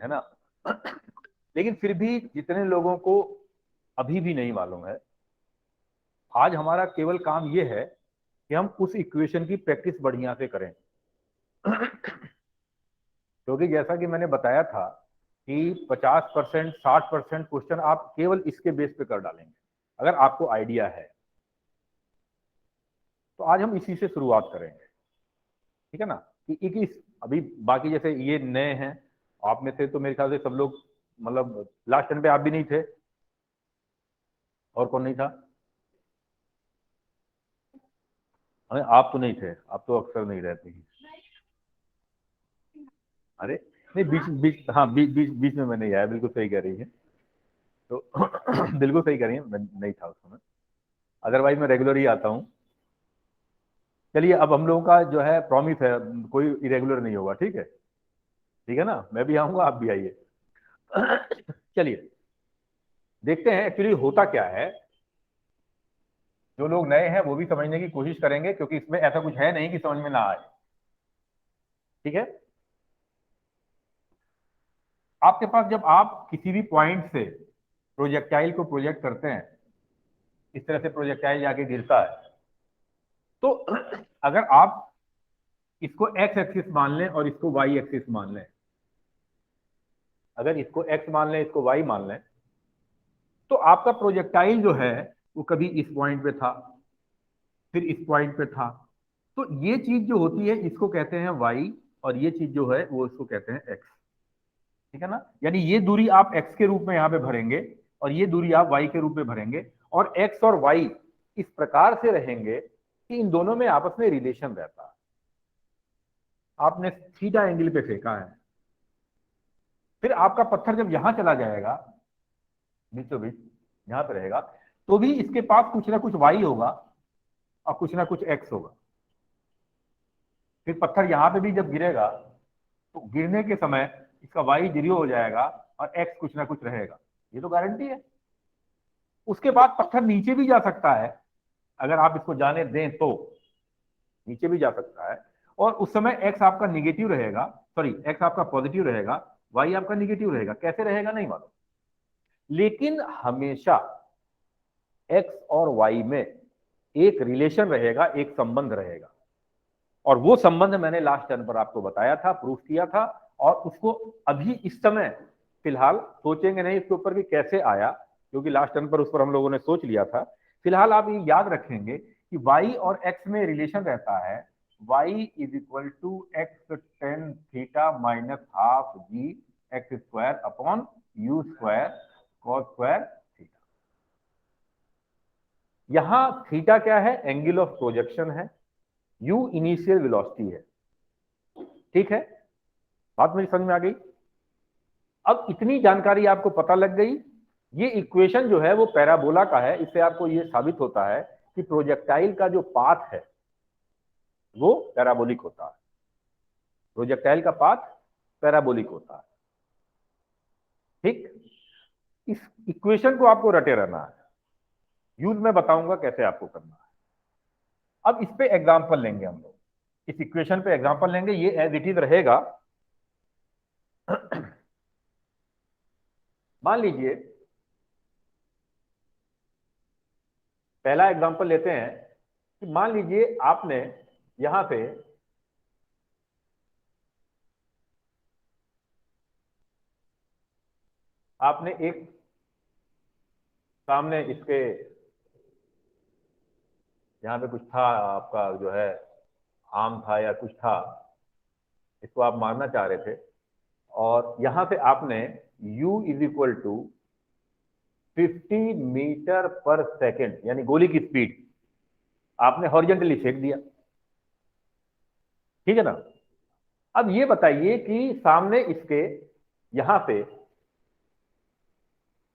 है ना। लेकिन फिर भी जितने लोगों को अभी भी नहीं मालूम है, आज हमारा केवल काम ये है कि हम उस इक्वेशन की प्रैक्टिस बढ़िया से करें। क्योंकि जैसा कि मैंने बताया था कि 50% 60% क्वेश्चन आप केवल इसके बेस पे कर डालेंगे अगर आपको आइडिया है। तो आज हम इसी से शुरुआत करेंगे, ठीक है ना। कि इस अभी बाकी जैसे ये नए हैं, आप में से तो मेरे ख्याल से सब लोग, मतलब लास्ट टर्न पे आप भी नहीं थे, और कौन नहीं था? अरे आप तो नहीं थे, आप तो अक्सर नहीं रहते हैं। अरे नहीं, बीच बीच, हाँ बीच बीच बीच में मैं नहीं आया, बिल्कुल सही कह रही है। तो बिल्कुल सही कह रही है, मैं नहीं था उस समय, अदरवाइज मैं रेगुलर ही आता हूँ। चलिए, अब हम लोगों का जो है प्रॉमिस है, कोई इरेगुलर नहीं होगा, ठीक है। ठीक है ना, मैं भी आऊंगा, आप भी आइए। चलिए देखते हैं एक्चुअली होता क्या है। जो लोग नए हैं वो भी समझने की कोशिश करेंगे, क्योंकि इसमें ऐसा कुछ है नहीं कि समझ में ना आए, ठीक है। आपके पास जब आप किसी भी पॉइंट से प्रोजेक्टाइल को प्रोजेक्ट करते हैं, इस तरह से प्रोजेक्टाइल जाके गिरता है, तो अगर आप इसको एक्स एक्सिस मान लें और इसको वाई एक्सिस मान लें, अगर इसको एक्स मान लें, इसको वाई मान लें, तो आपका प्रोजेक्टाइल जो है वो कभी इस पॉइंट पे था, फिर इस पॉइंट पे था। तो ये चीज जो होती है इसको कहते हैं वाई, और ये चीज जो है वो इसको कहते हैं एक्स, ठीक है ना। यानी ये दूरी आप एक्स के रूप में यहां पे भरेंगे, और ये दूरी आप वाई के रूप में भरेंगे, और एक्स और वाई इस प्रकार से रहेंगे कि इन दोनों में आपस में रिलेशन रहता है। आपने थीटा एंगल पे फेंका है, फिर आपका पत्थर जब यहां चला जाएगा, बीचों बीच यहां पे रहेगा, तो भी इसके पास कुछ ना कुछ वाई होगा और कुछ ना कुछ एक्स होगा। फिर पत्थर यहां पे भी जब गिरेगा, तो गिरने के समय इसका वाई जीरो हो जाएगा और एक्स कुछ ना कुछ रहेगा, ये तो गारंटी है। उसके बाद पत्थर नीचे भी जा सकता है, अगर आप इसको जाने दें तो नीचे भी जा सकता है, और उस समय एक्स आपका निगेटिव रहेगा, सॉरी एक्स आपका पॉजिटिव रहेगा, वाई आपका निगेटिव रहेगा। कैसे रहेगा नहीं मालूम, लेकिन हमेशा एक्स और वाई में एक रिलेशन रहेगा, एक संबंध रहेगा। और वो संबंध मैंने लास्ट टर्न पर आपको बताया था, प्रूफ किया था, और उसको अभी इस समय फिलहाल सोचेंगे नहीं इसके ऊपर कि कैसे आया, क्योंकि लास्ट टर्न पर उस पर हम लोगों ने सोच लिया था। फिलहाल आप ये याद रखेंगे कि y और x में रिलेशन रहता है, y is equal to X tan theta minus half G X square upon U square cos square theta. यहां थीटा क्या है? एंगल ऑफ प्रोजेक्शन है, यू इनिशियल वेलोसिटी है, ठीक है। बात मेरी समझ में आ गई? अब इतनी जानकारी आपको पता लग गई। ये इक्वेशन जो है वो पैराबोला का है, इससे आपको ये साबित होता है कि प्रोजेक्टाइल का जो पाथ है वो पैराबोलिक होता है। प्रोजेक्टाइल का पाथ पैराबोलिक होता है, ठीक। इस इक्वेशन को आपको रटे रहना है, यूज मैं बताऊंगा कैसे आपको करना है। अब इस पे एग्जांपल लेंगे हम लोग, इस इक्वेशन पे एग्जांपल लेंगे, ये एज इट इज रहेगा। मान लीजिए पहला एग्जांपल लेते हैं कि मान लीजिए आपने यहां से आपने एक सामने इसके यहाँ पे कुछ था, आपका जो है आम था या कुछ था, इसको आप मारना चाह रहे थे, और यहां से आपने u is equal to 50 metre पर सेकेंड यानी गोली की स्पीड आपने हॉरिजेंटली फेंक दिया, ठीक है ना। अब ये बताइए कि सामने इसके यहां से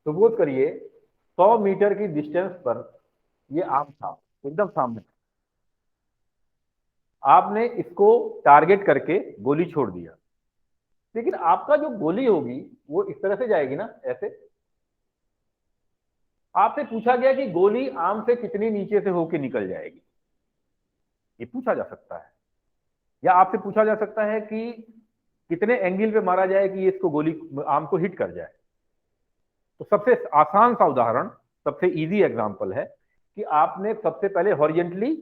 सपोज करिए 100 मीटर की डिस्टेंस पर ये आम था, एकदम सामने, आपने इसको टारगेट करके गोली छोड़ दिया, लेकिन आपका जो गोली होगी वो इस तरह से जाएगी ना, ऐसे। आपसे पूछा गया कि गोली आम से कितनी नीचे से होके निकल जाएगी, ये पूछा जा सकता है। या आपसे पूछा जा सकता है कि कितने एंगल पे मारा जाए कि ये इसको गोली आर्म को हिट कर जाए। तो सबसे आसान सा उदाहरण, सबसे इजी एग्जांपल है कि आपने सबसे पहले हॉरिजेंटली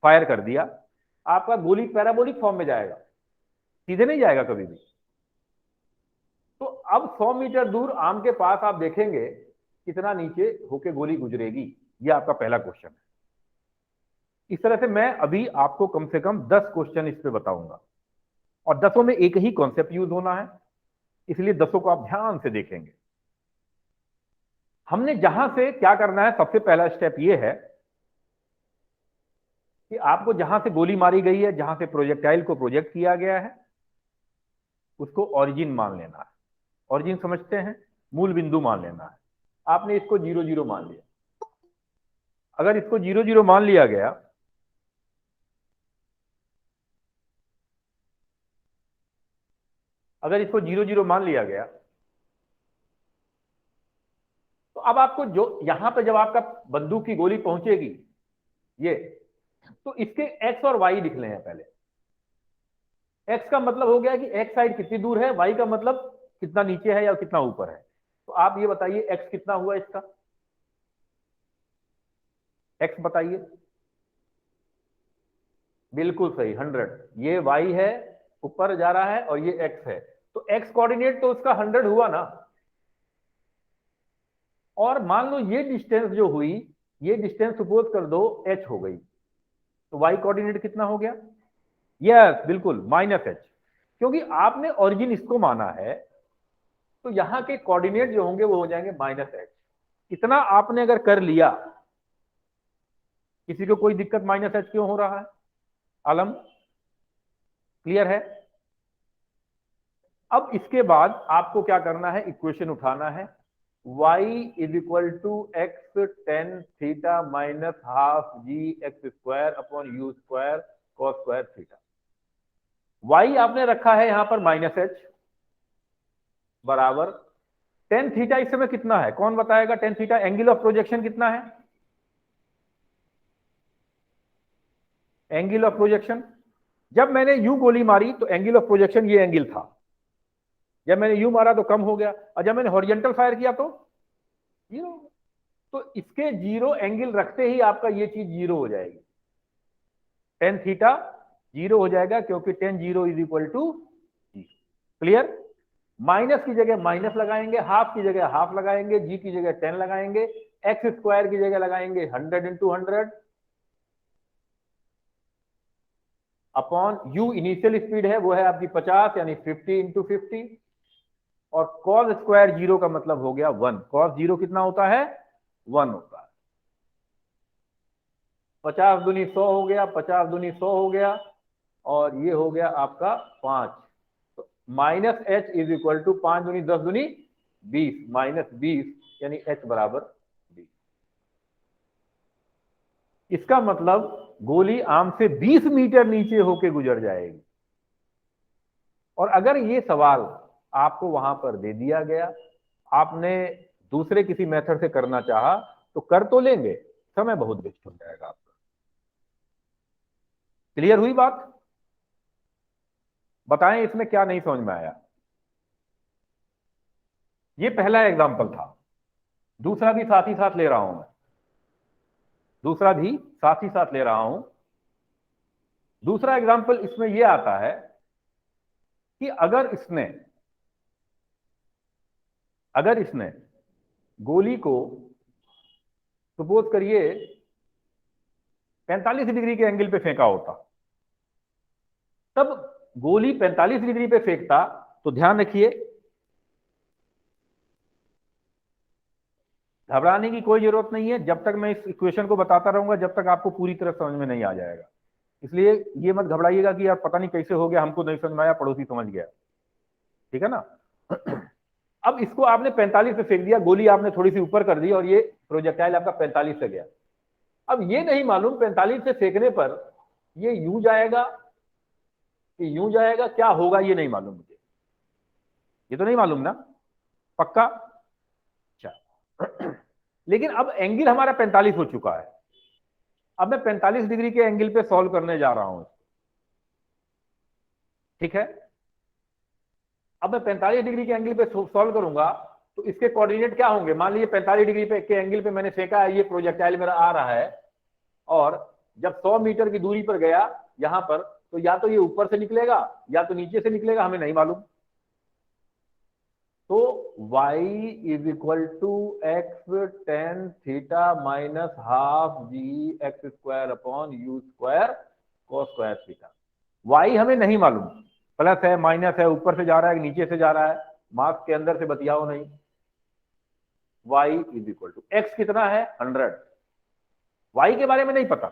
फायर कर दिया, आपका गोली पैराबोलिक फॉर्म में जाएगा, सीधे नहीं जाएगा कभी भी। तो अब 100 मीटर दूर आर्म के पास आप देखेंगे कितना नीचे होके गोली गुजरेगी, ये आपका पहला क्वेश्चन है। इस तरह से मैं अभी आपको कम से कम 10 क्वेश्चन इस पे बताऊंगा, और 10 में एक ही कॉन्सेप्ट यूज होना है, इसलिए 10 को आप ध्यान से देखेंगे। हमने जहां से क्या करना है, सबसे पहला स्टेप यह है कि आपको जहां से गोली मारी गई है, जहां से प्रोजेक्टाइल को प्रोजेक्ट किया गया है, उसको ओरिजिन मान लेना है। ओरिजिन समझते हैं, मूल बिंदु मान लेना है। आपने इसको 0 0 मान लिया। अगर इसको 0 0 मान लिया गया, अगर इसको 0 0 मान लिया गया, तो अब आपको जो यहां पे जब आपका बंदूक की गोली पहुंचेगी ये, तो इसके एक्स और वाई लिख लें पहले। एक्स का मतलब हो गया कि एक्स साइड कितनी दूर है, वाई का मतलब कितना नीचे है या कितना ऊपर है। तो आप ये बताइए एक्स कितना हुआ इसका, एक्स बताइए। बिल्कुल सही, 100। ये वाई है, ऊपर जा रहा है, और ये एक्स है, तो एक्स कोऑर्डिनेट तो उसका 100 हुआ ना। और मान लो ये डिस्टेंस जो हुई, ये डिस्टेंस सपोज कर दो एच हो गई, तो वाई कोऑर्डिनेट कितना हो गया? यस बिल्कुल, -h। क्योंकि आपने ओरिजिन इसको माना है, तो यहां के कोऑर्डिनेट जो होंगे वो हो जाएंगे -h। इतना आपने अगर कर लिया, किसी को कोई दिक्कत -h क्यों हो रहा है? आलम क्लियर है? अब इसके बाद आपको क्या करना है, इक्वेशन उठाना है। y is equal to X tan theta minus half G X square upon U square cos square theta. y आपने रखा है यहां पर -h बराबर टेन थीटा। इस समय कितना है, कौन बताएगा? Tan theta angle of projection कितना है? एंगल ऑफ प्रोजेक्शन, जब मैंने यू गोली मारी तो एंगल ऑफ प्रोजेक्शन ये एंगल था, जब मैंने यू मारा तो कम हो गया, और जब मैंने हॉरिजॉन्टल फायर किया तो 0। तो इसके 0 एंगल रखते ही आपका ये चीज 0 हो जाएगी, टेन थीटा 0 हो जाएगा, क्योंकि tan 0 is equal to 0। Clear? Minus की जगह माइनस लगाएंगे, हाफ की जगह हाफ लगाएंगे, जी की जगह 10 लगाएंगे, एक्स स्क्वायर की जगह लगाएंगे 100 into 100 upon you initial speed है वो है आपकी 50 यानी 50 इंटू 50, और कॉस स्क्वायर 0 का मतलब हो गया 1। कॉस 0 कितना होता है? 1 होता है। 50 दूनी 100 हो गया, 50 दूनी 100 हो गया, और ये हो गया आपका 5। तो -h इज इक्वल टू 5 दूनी 10 दूनी 20, -20 यानी h बराबर 20। इसका मतलब गोली आर्म से 20 मीटर नीचे होके गुजर जाएगी। और अगर ये सवाल आपको वहां पर दे दिया गया, आपने दूसरे किसी मेथड से करना चाहा तो कर तो लेंगे, समय बहुत वेस्ट हो जाएगा आपका। क्लियर हुई बात? बताएं इसमें क्या नहीं समझ में आया। ये पहला एग्जांपल था, दूसरा भी साथ ही साथ ले रहा हूं मैं, दूसरा भी साथ ही साथ ले रहा हूं। दूसरा एग्जांपल इसमें यह आता है कि अगर इसने गोली को सपोज करिए 45 डिग्री के एंगल पे फेंका होता, तब गोली 45 डिग्री पे फेंकता, तो ध्यान रखिए घबराने की कोई जरूरत नहीं है। जब तक मैं इस इक्वेशन को बताता रहूंगा, जब तक आपको पूरी तरह समझ में नहीं आ जाएगा। इसलिए ये मत घबराइएगा कि यार पता नहीं कैसे हो गया, हमको नहीं समझ में आया, पड़ोसी समझ गया। ठीक है ना? अब इसको आपने 45 पे फेंक दिया, गोली आपने थोड़ी सी ऊपर कर दी, और ये प्रोजेक्टाइल आपका 45 से गया। अब ये नहीं मालूम 45 से फेंकने पर ये यूं जाएगा कि यूं जाएगा, क्या होगा ये नहीं मालूम मुझे, ये तो नहीं मालूम ना पक्का। अच्छा लेकिन अब एंगल हमारा 45 हो चुका है, अब मैं 45 डिग्री के एंगल पे सॉल्व करने जा रहा हूं। ठीक है? अब मैं 45 डिग्री के एंगल पे सॉल्व करूंगा तो इसके कोऑर्डिनेट क्या होंगे? मान लीजिए 45 डिग्री पे के एंगल पे मैंने फेंका है, ये प्रोजेक्टाइल मेरा आ रहा है, और जब 100 मीटर की दूरी पर गया यहां पर, तो या तो ये ऊपर से निकलेगा या तो नीचे से निकलेगा, हमें नहीं मालूम। तो y is equal to X tan theta minus half G X square upon U square cos square theta. y हमें नहीं मालूम, प्लस है माइनस है, ऊपर से जा रहा है नीचे से जा रहा है, मार्क्स के अंदर से बतियाओ नहीं। y is equal to X कितना है 100, y के बारे में नहीं पता,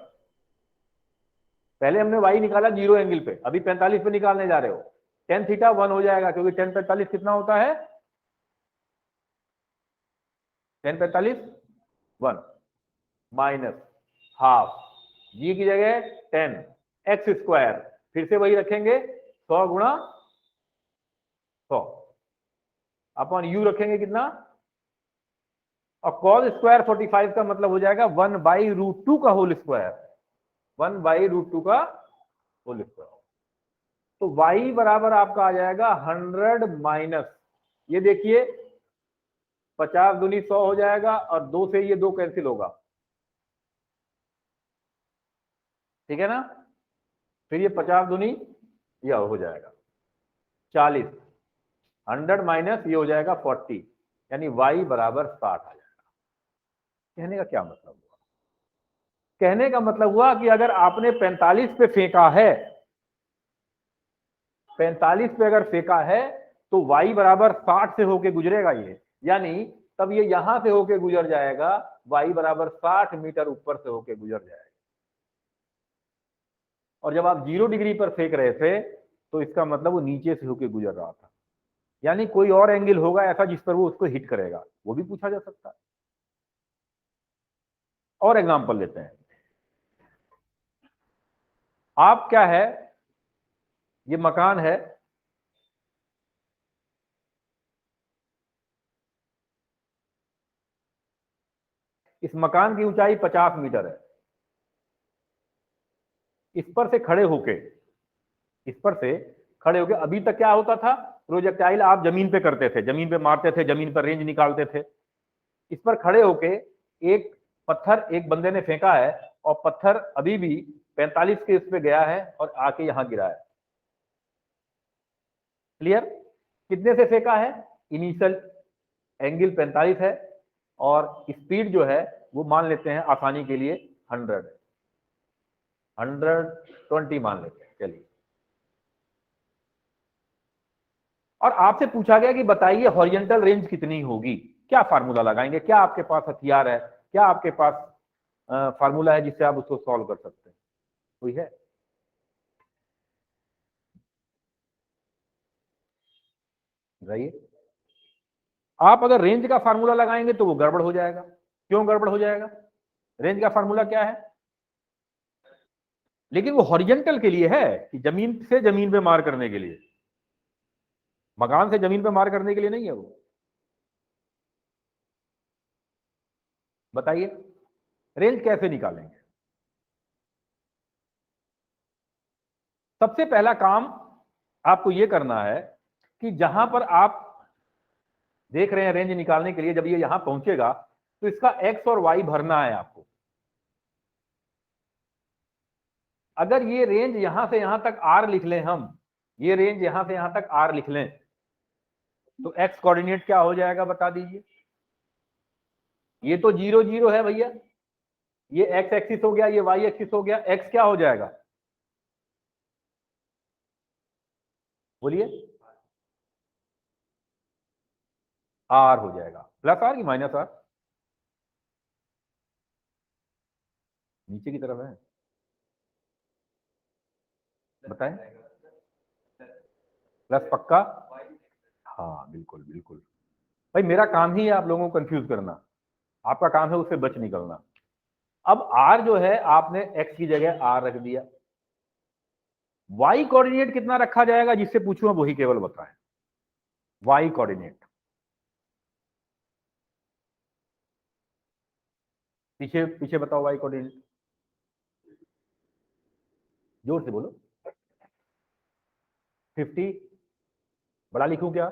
पहले हमने y निकाला जीरो एंगल पे, अभी 45 पे निकालने जा रहे हो, टेन थीटा 1 हो जाएगा, क्योंकि 10 45 कितना होता है 10 45 1 माइनस हाफ जी की जगह 10 एक्स स्क्वायर, फिर से वही रखेंगे 100 गुणा 100 अपॉन यू रखेंगे कितना, और कॉस स्क्वायर 45 का मतलब हो जाएगा 1/√2 का होल स्क्वायर, 1/√2 का होल स्क्वायर। तो y बराबर आपका आ जाएगा 100 माइनस, ये देखिए 50 दूनी 100 हो जाएगा, और 2 से ये 2 कैंसिल होगा, ठीक है ना, फिर ये 50 दूनी यह हो जाएगा 40, 100 माइनस ये हो जाएगा 40, यानी y बराबर 60 आ जाएगा। कहने का क्या मतलब हुआ? कहने का मतलब हुआ कि अगर आपने 45 पे फेंका है, 45 पे अगर फेंका है, तो y बराबर 60 से होके गुजरेगा ये, यानी तब ये यहां से होके गुजर जाएगा, y बराबर 60 मीटर ऊपर से होके गुजर जाएगा। और जब आप 0 डिग्री पर फेंक रहे थे तो इसका मतलब वो नीचे से होके गुजर रहा था, यानी कोई और एंगल होगा ऐसा जिस पर वो उसको हिट करेगा, वो भी पूछा जा सकता है। और एग्जांपल लेते हैं, आप क्या है, ये मकान है, इस मकान की ऊंचाई 50 मीटर है, इस पर से खड़े होके, इस पर से खड़े होके, अभी तक क्या होता था, प्रोजेक्टाइल आप जमीन पे करते थे, जमीन पे मारते थे, जमीन पर रेंज निकालते थे, इस पर खड़े होके एक पत्थर एक बंदे ने फेंका है, और पत्थर अभी भी 45 के इस पे गया है और आके यहां गिरा है। क्लियर? कितने से फेंका है? इनिशियल एंगल 45 है, और स्पीड जो है वो मान लेते हैं आसानी के लिए 100 120 मान लेते हैं, चलिए। और आपसे पूछा गया कि बताइए हॉरिजॉन्टल रेंज कितनी होगी, क्या फार्मूला लगाएंगे, क्या आपके पास हथियार है, क्या आपके पास फार्मूला है जिससे आप उसको सॉल्व कर सकते हैं? कोई है? बताइए। आप अगर रेंज का फार्मूला लगाएंगे तो वो गड़बड़ हो जाएगा। क्यों गड़बड़ हो जाएगा? रेंज का फार्मूला क्या है? लेकिन वो हॉरिजॉन्टल के लिए है कि जमीन से जमीन पे मार करने के लिए, मकान से जमीन पे मार करने के लिए नहीं है वो। बताइए रेंज कैसे निकालेंगे? सबसे पहला काम आपको यह करना है कि जहां पर आप देख रहे हैं रेंज निकालने के लिए, जब ये यहां पहुंचेगा तो इसका एक्स और वाई भरना है आपको। अगर ये रेंज यहां से यहां तक आर लिख लें हम, ये रेंज यहां से यहां तक आर लिख लें, तो एक्स कोऑर्डिनेट क्या हो जाएगा बता दीजिए? ये तो 0 0 है भैया, ये एक्स एक्सिस हो गया, ये वाई एक्सिस हो गया, एक्स क्या हो जाएगा बोलिए? आर हो जाएगा, प्लस आर की माइनस आर, नीचे की तरफ है, बताएं। प्लस पक्का? हाँ बिल्कुल बिल्कुल, भाई मेरा काम ही है आप लोगों को कंफ्यूज करना, आपका काम है उससे बच निकलना। अब आर जो है आपने एक्स की जगह आर रख दिया, वाई कोऑर्डिनेट कितना रखा जाएगा जिससे पूछूं वही केवल बताएं। वाई कोऑर्डिनेट पीछे पीछे बताओ, वाई कोऑर्डिनेट जोर से बोलो। 50 बड़ा लिखूं क्या?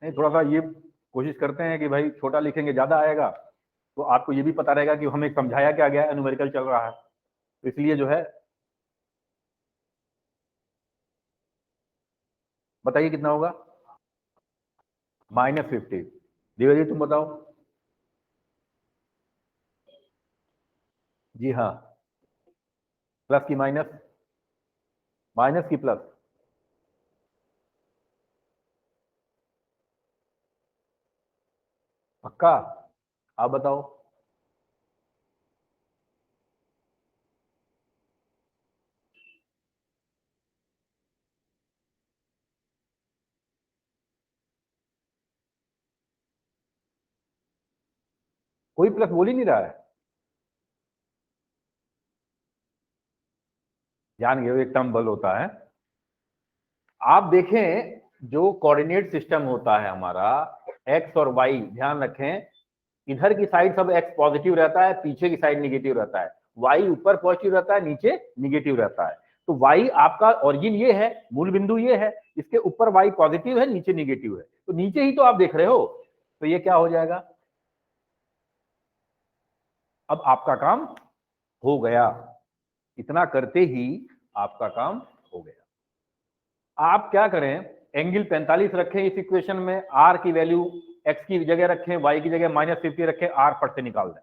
नहीं, थोड़ा सा ये कोशिश करते हैं कि भाई छोटा लिखेंगे ज्यादा आएगा, तो आपको ये भी पता रहेगा कि हमें समझाया क्या गया है, न्यूमेरिकल चल रहा है, तो इसलिए जो है बताइए कितना होगा। -50। दिव्या जी तुम बताओ। जी हाँ। प्लस की माइनस? माइनस की प्लस? पक्का? आप बताओ। कोई प्लस बोल ही नहीं रहा है। जान गए, एक टर्म बल होता है। आप देखें, जो कोऑर्डिनेट सिस्टम होता है हमारा, एक्स और वाई, ध्यान रखें, इधर की साइड सब एक्स पॉजिटिव रहता है, पीछे की साइड निगेटिव रहता है। वाई ऊपर पॉजिटिव रहता है, नीचे निगेटिव रहता है। तो वाई आपका ओरिजिन ये है, मूल बिंदु ये है, इसके ऊपर वाई पॉजिटिव है, नीचे निगेटिव है, तो नीचे ही तो आप देख रहे हो, तो ये क्या हो जाएगा? अब आपका काम हो गया, इतना करते ही आपका काम हो गया। आप क्या करें, एंगल 45 रखें इस इक्वेशन में, आर की वैल्यू एक्स की जगह रखें, वाई की जगह -50 रखें, आर फट से निकाल दें।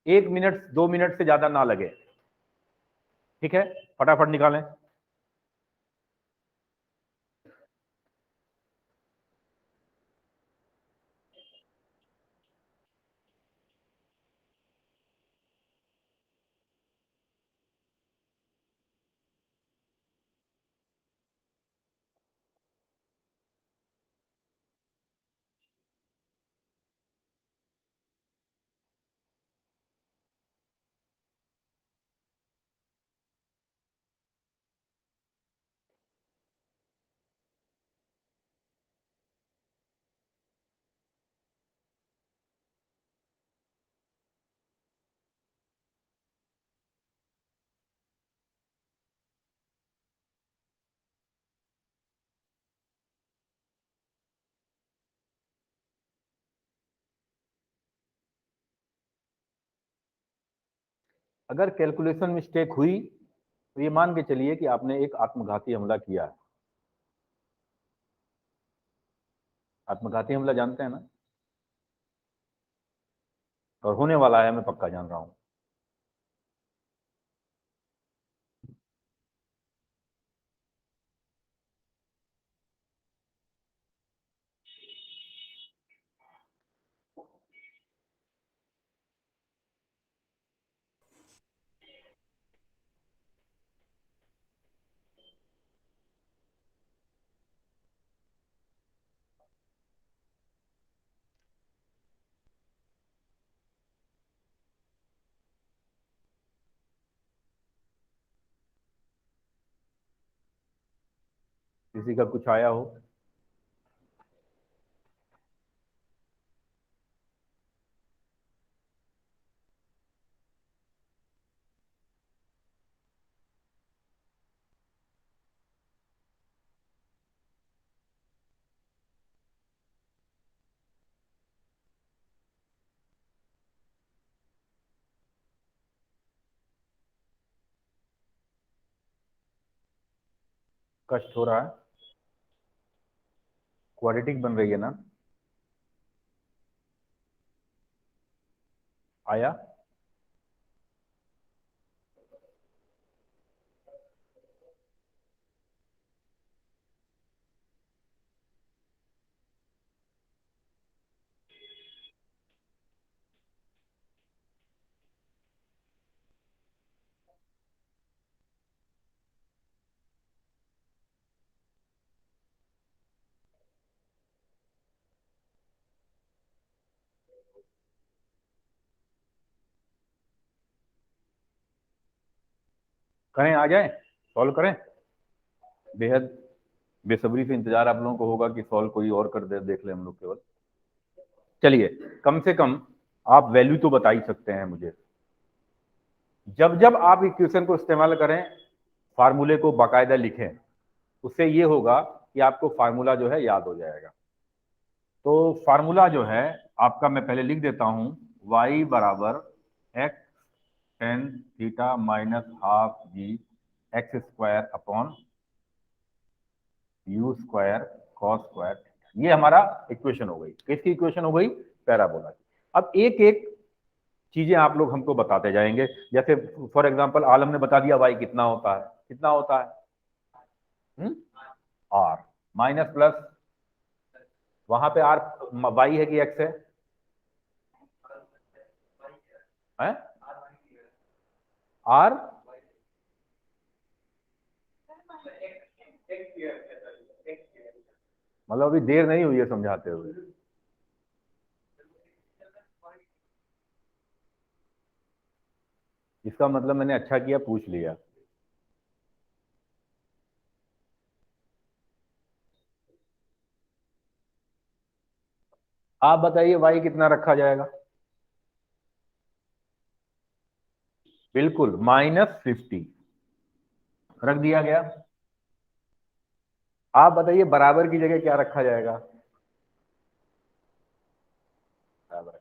1 मिनट 2 मिनट से ज्यादा ना लगे, ठीक है? फटाफट निकालें। अगर कैलकुलेशन मिस्टेक हुई तो ये मान के चलिए कि आपने एक आत्मघाती हमला किया है। आत्मघाती हमला जानते हैं ना? और होने वाला है, मैं पक्का जान रहा हूं। किसी का कुछ आया हो? कष्ट हो रहा है? क्वाड्रेटिक बन रही है ना? आया? करें, आ जाए, सॉल्व करें। बेहद बेसब्री से इंतजार आप लोगों को होगा कि सॉल्व कोई और कर दे, देख ले हम लोग केवल। चलिए, कम से कम आप वैल्यू तो बता ही सकते हैं मुझे। जब जब आप इक्वेशन को इस्तेमाल करें, फार्मूले को बाकायदा लिखें, उससे ये होगा कि आपको फार्मूला जो है याद हो जाएगा। तो फार्मूला जो है आपका मैं पहले लिख देता हूं, y बराबर X tan theta minus half G X square upon U square cos square. ये हमारा इक्वेशन हो गई। किसकी इक्वेशन हो गई? पैराबोला की। अब एक एक चीजें आप लोग हमको बताते जाएंगे। जैसे फॉर एग्जांपल आलम ने बता दिया y कितना होता है, कितना होता है r माइनस प्लस, वहां पे r y है कि x है r मतलब अभी देर नहीं हुई है समझाते हुए। इसका मतलब मैंने अच्छा किया पूछ लिया। आप बताइए y कितना रखा जाएगा? बिल्कुल -50 रख दिया गया। आप बताइए बराबर की जगह क्या रखा जाएगा? बराबर।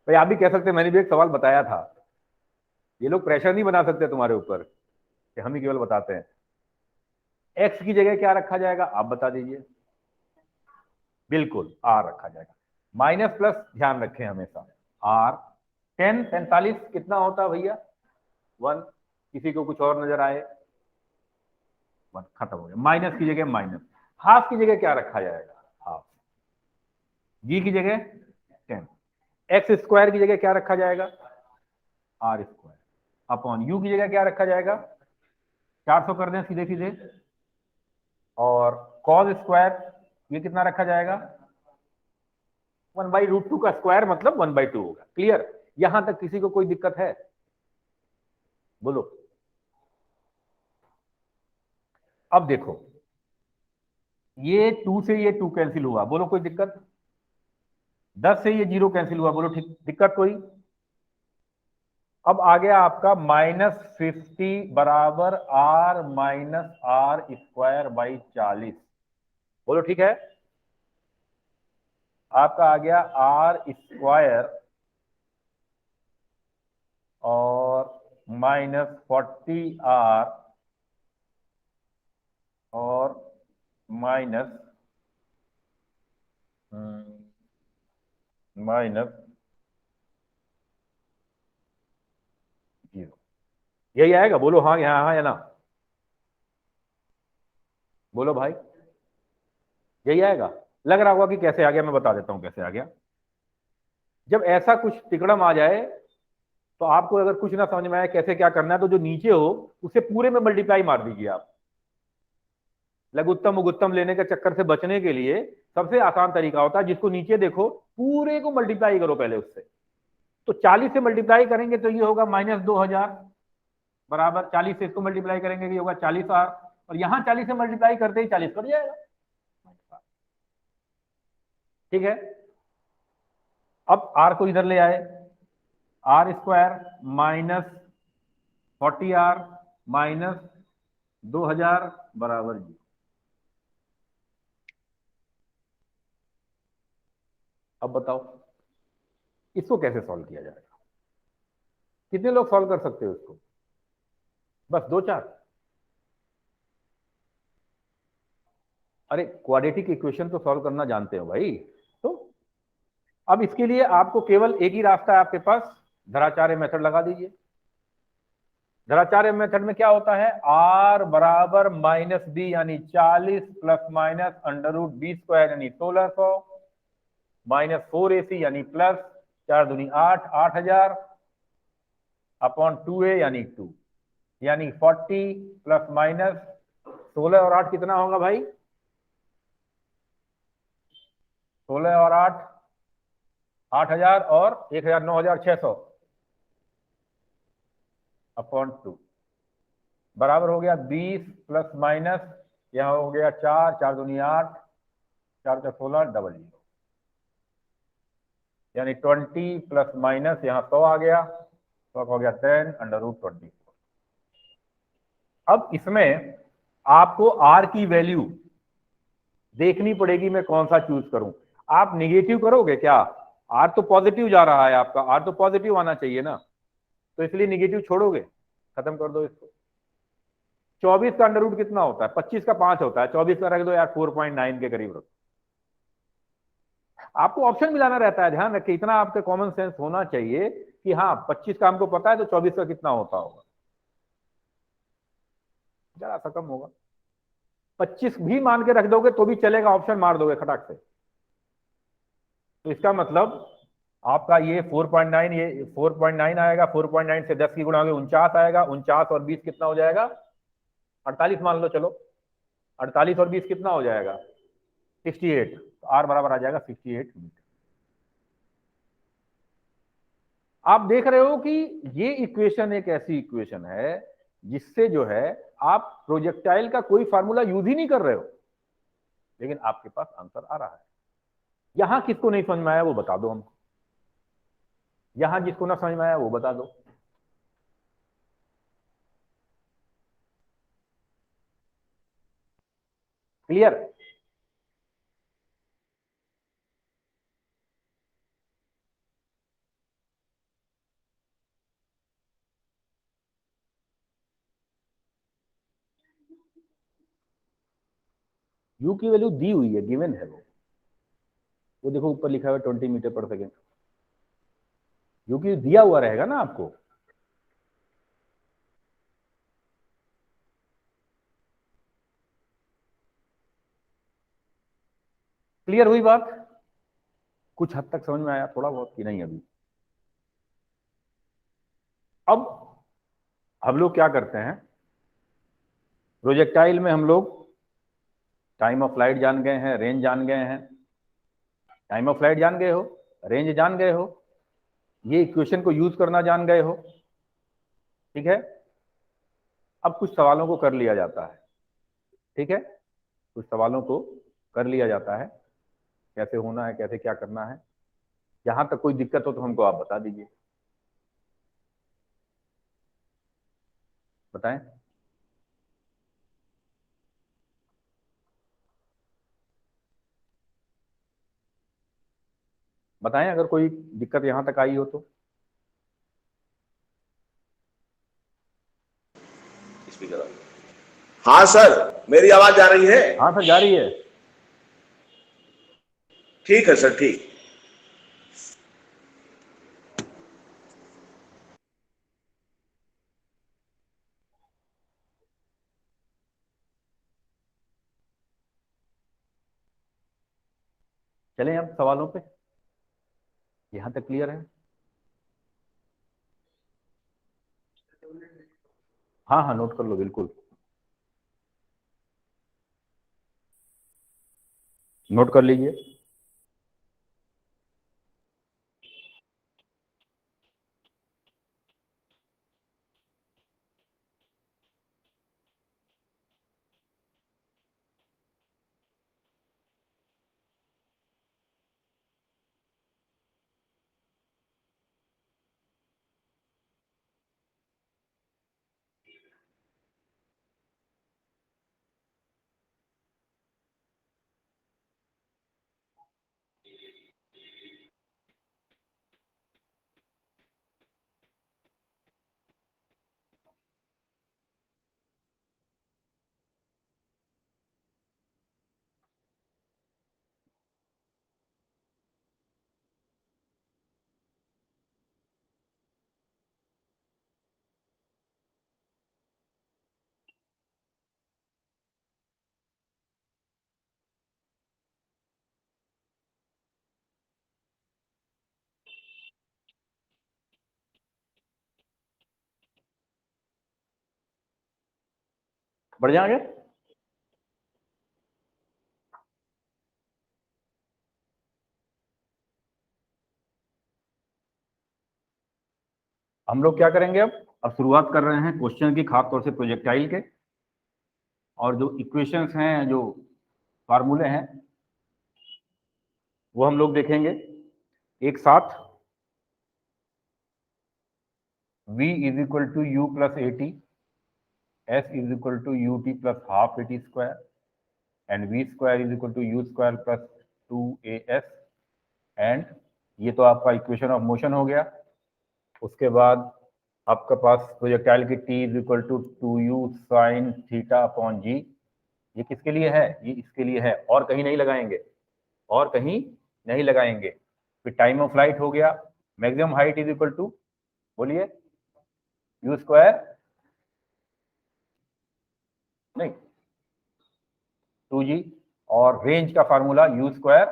भाई आप भी कह सकते हैं, मैंने भी एक सवाल बताया था। ये लोग प्रेशर नहीं बना सकते तुम्हारे ऊपर कि हम ही केवल बताते हैं। एक्स की जगह क्या रखा जाएगा आप बता दीजिए। बिल्कुल आर रखा जाएगा। माइनस प्लस ध्यान रखें हमेशा। आर 10 45 कितना होता है भैया? 1। किसी को कुछ और नजर आए? 1 खत्म हो गया। माइनस की जगह माइनस। हाफ की जगह क्या रखा जाएगा? हाफ। जी की जगह 10। एक्स स्क्वायर की जगह क्या रखा जाएगा? आर स्क्वायर अपॉन यू की जगह क्या रखा जाएगा? 400 कर दें सीधे सीधे। और कॉस स्क्वायर ये कितना रखा जाएगा? 1/√2 का स्क्वायर मतलब 1/2 होगा। क्लियर? यहां तक किसी को कोई दिक्कत है? बोलो। अब देखो, ये 2 से ये 2 कैंसिल हुआ, बोलो कोई दिक्कत? 10 से ये 0 कैंसिल हुआ, बोलो ठीक दिक्कत कोई? अब आ गया आपका -50 बराबर r minus R square by 40। बोलो ठीक है? आपका आ गया आर स्क्वायर और -40r और माइनस माइनस 0। यही आएगा? बोलो हाँ यहाँ हाँ या ना। बोलो भाई, यही आएगा? लग रहा होगा कि कैसे आ गया, मैं बता देता हूं कैसे आ गया। जब ऐसा कुछ तिकड़म आ जाए तो आपको अगर कुछ ना समझ में आए कैसे क्या करना है, तो जो नीचे हो उसे पूरे में मल्टीप्लाई मार दीजिए आप। लघुत्तम उगुत्तम लेने के चक्कर से बचने के लिए सबसे आसान तरीका होता है, जिसको नीचे देखो पूरे को मल्टीप्लाई करो पहले उससे। तो 40 से मल्टीप्लाई करेंगे तो ये होगा -2000 बराबर 40 से इसको मल्टीप्लाई करेंगे ये होगा 40r, और यहां 40 से मल्टीप्लाई करते ही 40 कट जाएगा। ठीक है? अब r को इधर ले आए, आर स्क्वायर -40r -2000 बराबर 0। अब बताओ इसको कैसे सॉल्व किया जाएगा? कितने लोग सॉल्व कर सकते हो इसको? बस 2 4? अरे क्वाड्रेटिक इक्वेशन तो सॉल्व करना जानते हो भाई। तो अब इसके लिए आपको केवल एक ही रास्ता है आपके पास, धराचार्य मेथड लगा दीजिए। धराचार्य मेथड में क्या होता है? r बराबर -b यानी 40 प्लस माइनस √b² यानी 1600 -4ac यानी प्लस 4 दूनी 8 8000 अपॉन 2a यानी 2 यानी 40 प्लस माइनस 16 और 8 कितना होगा भाई? 16 और 8 8000 और 1000 9600 अपॉन 2 बराबर हो गया 20 प्लस माइनस, यहां हो गया 4 4 दूनी 8 4 4 16 00 यानी 20 प्लस माइनस, यहां 100 आ गया तो हो गया 10√24। अब इसमें आपको आर की वैल्यू देखनी पड़ेगी, मैं कौन सा चूज करूं। आप निगेटिव करोगे क्या? आर तो पॉजिटिव जा रहा है आपका, आर तो पॉजिटिव आना चाहिए ना, तो इसलिए निगेटिव छोड़ोगे, खत्म कर दो इसको। 24 का अंडर रूट कितना होता है? 25 का 5 होता है, 24 का रख दो यार, 4.9 के करीब रखो। आपको ऑप्शन मिलाना रहता है, ध्यान रखिए, इतना आपके कॉमन सेंस होना चाहिए कि हाँ 25 का हमको पता है तो 24 का कितना होता होगा, जरा सा कम होगा। 25 भी मान के रख दोगे तो भी चलेगा, ऑप्शन मार दोगे खटाक से। तो इसका मतलब आपका ये 4.9, ये 4.9 आएगा, 4.9 से 10 की गुणा होगी 49 आएगा, 49 और 20 कितना हो जाएगा? 48 मान लो, चलो 48 और 20 कितना हो जाएगा? 68। तो आर बराबर आ जाएगा 68 मीटर। आप देख रहे हो कि ये इक्वेशन एक ऐसी इक्वेशन है जिससे जो है आप प्रोजेक्टाइल का कोई फार्मूला यूज ही नहीं कर रहे हो, लेकिन आपके पास आंसर आ रहा है। यहां किसको नहीं समझ में आया वो बता दो हमको, यहां जिसको ना समझ में आया वो बता दो। क्लियर? यू की वैल्यू दी हुई है, गिवन है वो देखो ऊपर लिखा हुआ 20 मीटर पर सेकेंड। यू की दिया हुआ रहेगा ना आपको। क्लियर हुई बात? कुछ हद तक समझ में आया, थोड़ा बहुत कि नहीं अभी? अब हम लोग क्या करते हैं, प्रोजेक्टाइल में हम लोग टाइम ऑफ फ्लाइट जान गए हैं, रेंज जान गए हैं। टाइम ऑफ फ्लाइट जान गए हो, रेंज जान गए हो, ये इक्वेशन को यूज करना जान गए हो, ठीक है। अब कुछ सवालों को कर लिया जाता है, ठीक है, कुछ सवालों को कर लिया जाता है, कैसे होना है, कैसे क्या करना है। जहां तक कोई दिक्कत हो तो हमको आप बता दीजिए, बताएं। बताएं अगर कोई दिक्कत यहां तक आई हो तो। स्पीकर। हाँ सर, मेरी आवाज आ रही है? हाँ सर, जा रही है। ठीक है सर, ठीक। चलें अब सवालों पे, यहां तक क्लियर है? हाँ हाँ, नोट कर लो बिल्कुल, नोट कर लीजिए। बढ़ जाएंगे। हम लोग क्या करेंगे अब शुरुआत कर रहे हैं क्वेश्चन की, खासतौर से प्रोजेक्टाइल के, और जो इक्वेशंस हैं, जो फार्मूले हैं, वो हम लोग देखेंगे एक साथ। v is equal to u plus A T, s is equal to U T plus half A T square, and v square is equal to U square plus 2as, and ये तो आपका इक्वेशन ऑफ मोशन हो गया। उसके बाद आपका पास projectile की t is equal to 2u sine theta upon g, ये किसके लिए है? ये इसके लिए है, और कहीं नहीं लगाएंगे, और कहीं नहीं लगाएंगे। फिर टाइम ऑफ फ्लाइट हो गया, maximum height is equal to, बोलिए, यू स्क्वायर, नहीं 2g, और रेंज का formula u square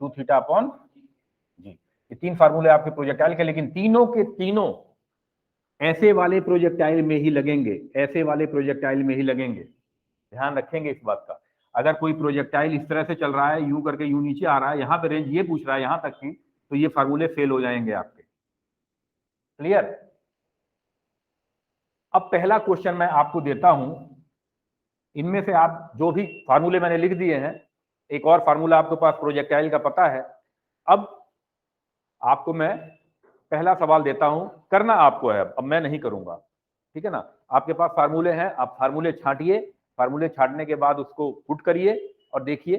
2 theta upon g. ये तीन फार्मूले आपके प्रोजेक्टाइल के, लेकिन तीनों के तीनों ऐसे वाले प्रोजेक्टाइल में ही लगेंगे, ऐसे वाले प्रोजेक्टाइल में ही लगेंगे। ध्यान रखेंगे इस बात का। अगर कोई प्रोजेक्टाइल इस तरह से चल रहा है, यू करके यू नीचे आ रहा है, यहां पे रेंज ये पूछ रहा है यहां तक की, तो ये फार्मूले फेल हो जाएंगे आपके। क्लियर? अब पहला क्वेश्चन मैं आपको देता हूं, इनमें से आप जो भी फार्मूले मैंने लिख दिए हैं, एक और फार्मूला आपके पास प्रोजेक्टाइल का पता है। अब आपको मैं पहला सवाल देता हूं, करना आपको है, अब मैं नहीं करूंगा, ठीक है ना। आपके पास फार्मूले हैं, आप फार्मूले छांटिए, फार्मूले छांटने के बाद उसको पुट करिए और देखिए।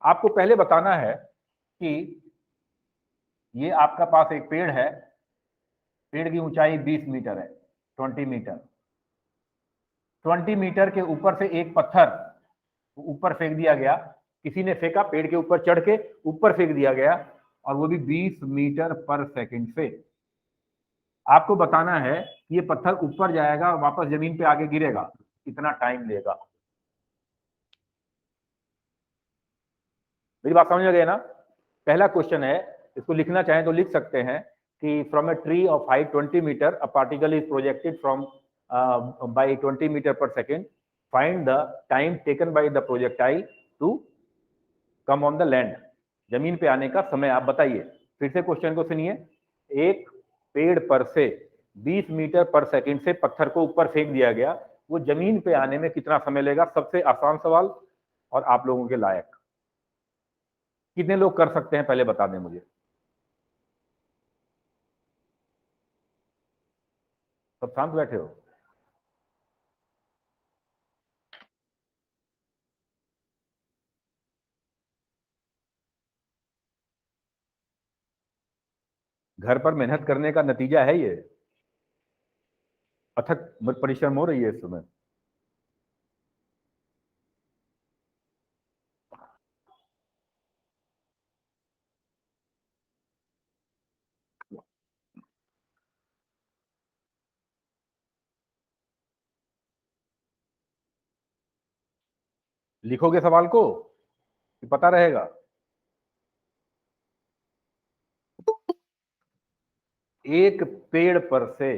आपको पहले बताना है कि ये आपका पास एक पेड़ है, पेड़ की ऊंचाई 20 मीटर है, 20 मीटर। 20 मीटर के ऊपर से एक पत्थर ऊपर फेंक दिया गया, किसी ने फेंका, पेड़ के ऊपर चढ़ के ऊपर फेंक दिया गया, और वो भी 20 मीटर पर सेकंड से। आपको बताना है कि ये पत्थर ऊपर जाएगा, वापस जमीन पे आके गिरेगा, कितना टाइम लेगा। मेरी बात समझ में गए ना? पहला क्वेश्चन है, इसको लिखना चाहें तो लिख सकते हैं कि from a tree of height 20 metre a particle is projected from by 20 metre पर second, find the time taken by the projectile to come on the land. जमीन पे आने का समय आप बताइए। फिर से क्वेश्चन को सुनिए। एक पेड़ पर से 20 मीटर पर सेकंड से पत्थर को ऊपर फेंक दिया गया, वो जमीन पे आने में कितना समय लेगा? सबसे आसान सवाल और आप लोगों के लायक। कितने लोग कर सकते हैं पहले बता दें मुझे। सब शांत बैठे हो? घर पर मेहनत करने का नतीजा है ये। अथक परिश्रम हो रही है इस समय। लिखोगे सवाल को कि पता रहेगा? एक पेड़ पर से,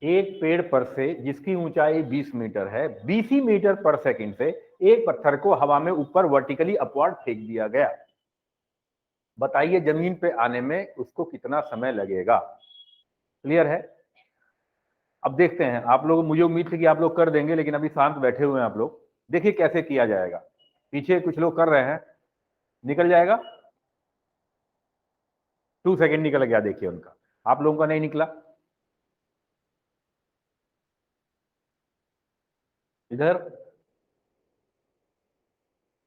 एक पेड़ पर से जिसकी ऊंचाई 20 मीटर है, 20 मीटर पर सेकंड से एक पत्थर को हवा में ऊपर वर्टिकली अपवर्ड फेंक दिया गया। बताइए जमीन पे आने में उसको कितना समय लगेगा। क्लियर है? अब देखते हैं आप लोग, मुझे उम्मीद थी कि आप लोग कर देंगे, लेकिन अभी शांत बैठे हुए हैं आप लोग। देखिए कैसे किया जाएगा। पीछे कुछ लोग कर रहे हैं, निकल जाएगा। 2 सेकंड निकल गया, देखिए उनका, आप लोगों का नहीं निकला। इधर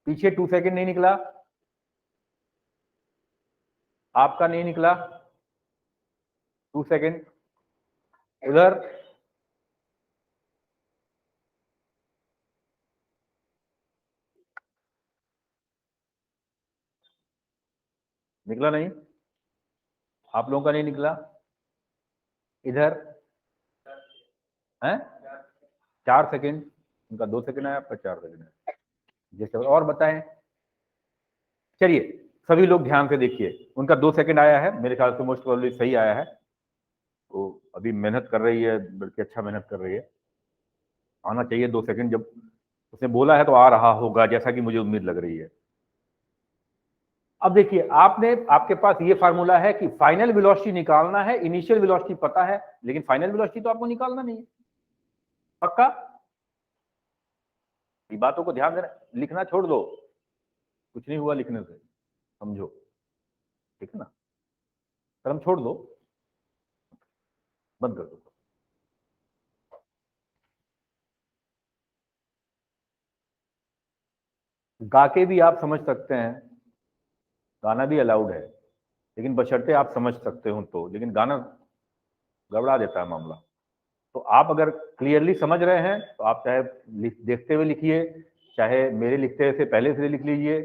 पीछे 2 सेकंड नहीं निकला, आपका नहीं निकला 2 सेकंड। उधर निकला नहीं, आप लोगों का नहीं निकला। इधर है 4 सेकंड, उनका 2 सेकंड आया, आपका 4 सेकंड आया। जैसे और बताएं। चलिए सभी लोग ध्यान से देखिए, उनका 2 सेकंड आया है, मेरे ख्याल से मोस्ट प्रोबेबली सही आया है। तो अभी मेहनत कर रही है, बल्कि अच्छा मेहनत कर रही है। आना चाहिए 2 सेकंड, जब उसने बोला है तो आ रहा होगा, जैसा कि मुझे उम्मीद लग रही है। अब देखिए, आपने, आपके पास ये फार्मूला है कि फाइनल वेलोसिटी निकालना है, इनिशियल वेलोसिटी पता है, लेकिन फाइनल वेलोसिटी तो आपको निकालना नहीं है। पक्का? ये बातों को ध्यान देना, लिखना छोड़ दो, कुछ नहीं हुआ लिखने से, समझो, ठीक है ना। कलम छोड़ दो, बंद कर दो। गा के भी आप समझ सकते हैं, गाना भी अलाउड है, लेकिन बशर्ते आप समझ सकते हो तो, लेकिन गाना गड़बड़ा देता है मामला। तो आप अगर क्लियरली समझ रहे हैं तो आप चाहे देखते हुए लिखिए, चाहे मेरे लिखते से पहले से लिख लीजिए,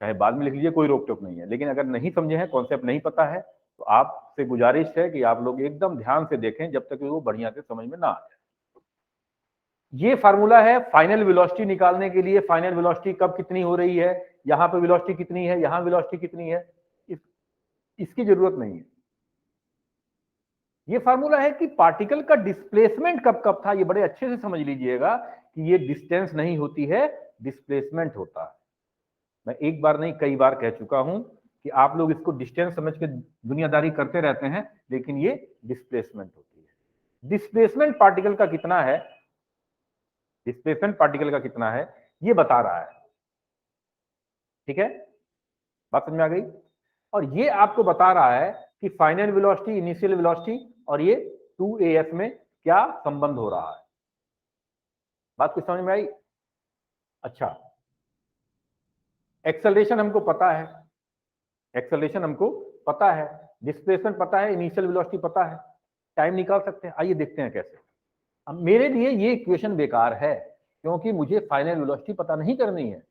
चाहे बाद में लिख लीजिए, कोई रोक टोक नहीं है। लेकिन अगर नहीं समझे हैं, कॉन्सेप्ट नहीं पता है, तो आपसे गुजारिश है कि आप लोग एकदम ध्यान से देखें जब तक वो बढ़िया से समझ में ना आ जाए। ये फार्मूला है फाइनल वेलोसिटी निकालने के लिए। फाइनल वेलोसिटी कब कितनी हो रही है, यहां पे वेलोसिटी कितनी है, यहां वेलोसिटी कितनी है, इसकी जरूरत नहीं है। ये फार्मूला है कि पार्टिकल का डिस्प्लेसमेंट कब कब था। ये बड़े अच्छे से समझ लीजिएगा कि ये डिस्टेंस नहीं होती है, डिस्प्लेसमेंट होता है। मैं एक बार नहीं कई बार कह चुका हूं कि आप लोग इसको डिस्टेंस समझ के दुनियादारी करते रहते हैं, लेकिन ये डिस्प्लेसमेंट होती है। डिस्प्लेसमेंट पार्टिकल का कितना है, डिस्प्लेसमेंट पार्टिकल का कितना है, ये बता रहा है। ठीक है, बात समझ में आ गई। और ये आपको बता रहा है कि फाइनल वेलोसिटी, इनिशियल वेलोसिटी और ये 2as में क्या संबंध हो रहा है। बात कुछ समझ में आई? अच्छा, एक्सेलरेशन हमको पता है, एक्सेलरेशन हमको पता है, डिस्प्लेसमेंट पता है, इनिशियल वेलोसिटी पता है, टाइम निकाल सकते हैं। आइए देखते हैं कैसे। अब मेरे लिए ये इक्वेशन बेकार है, क्योंकि मुझे फाइनल वेलोसिटी पता नहीं करनी है,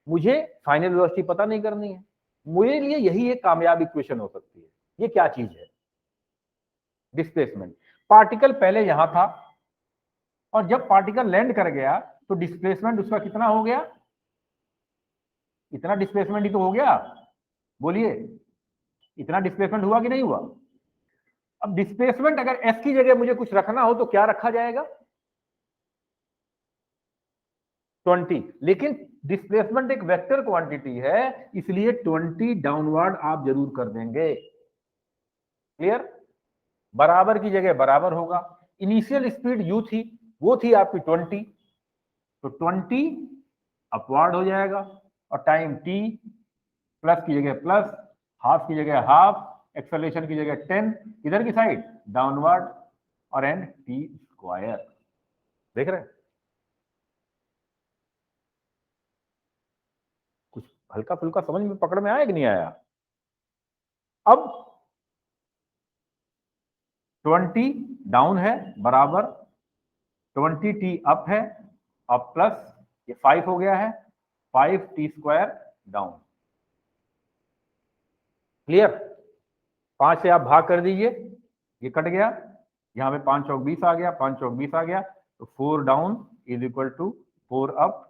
मुझे फाइनल वेलोसिटी पता नहीं करनी है। मेरे लिए यही एक कामयाब इक्वेशन हो सकती है। ये क्या चीज है? डिस्प्लेसमेंट। पार्टिकल पहले यहां था और जब पार्टिकल लैंड कर गया तो डिस्प्लेसमेंट उसका कितना हो गया? इतना डिस्प्लेसमेंट ही तो हो गया। बोलिए, इतना डिस्प्लेसमेंट हुआ कि नहीं हुआ? अब डिस्प्लेसमेंट अगर एस की जगह मुझे कुछ रखना हो तो क्या रखा जाएगा? 20। लेकिन डिस्प्लेसमेंट एक वेक्टर क्वांटिटी है, इसलिए 20 डाउनवर्ड आप जरूर कर देंगे। क्लियर? बराबर की जगह बराबर होगा। इनिशियल स्पीड यू थी, वो थी आपकी 20, तो 20 अपवार्ड हो जाएगा और टाइम टी, प्लस की जगह प्लस, हाफ की जगह हाफ, एक्सेलरेशन की जगह 10, इधर की साइड डाउनवर्ड, और एंड टी स्क्वायर। देख रहे हैं? कुछ हल्का फुल्का समझ में पकड़ में आया कि नहीं आया? अब 20 डाउन है बराबर 20t अप है, अब प्लस ये 5 हो गया है, 5t स्क्वायर डाउन। क्लियर? 5 से आप भाग कर दीजिए, ये कट गया, यहां पे 5 चौक 20 आ गया, 5 चौक 20 आ गया, तो 4 down is equal to 4 up,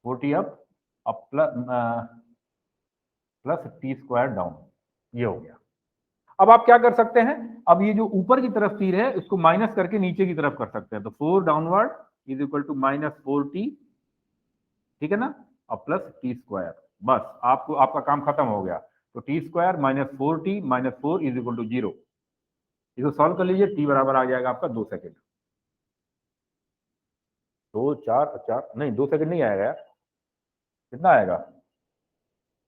40 up plus T square down. ये हो गया। अब आप क्या कर सकते हैं? अब ये जो ऊपर की तरफ तीर है इसको माइनस करके नीचे की तरफ कर सकते हैं, तो 4 downward is equal to -4t, ठीक है ना, अब प्लस टी स्क्वायर। बस आपको आपका काम खत्म हो गया। तो T square -4t -4 is equal to 0। इसको सॉल्व कर लीजिए, टी बराबर आ जाएगा आपका 2 सेकेंड। 2 4 4 नहीं, 2 सेकेंड नहीं आएगा यार, कितना आएगा?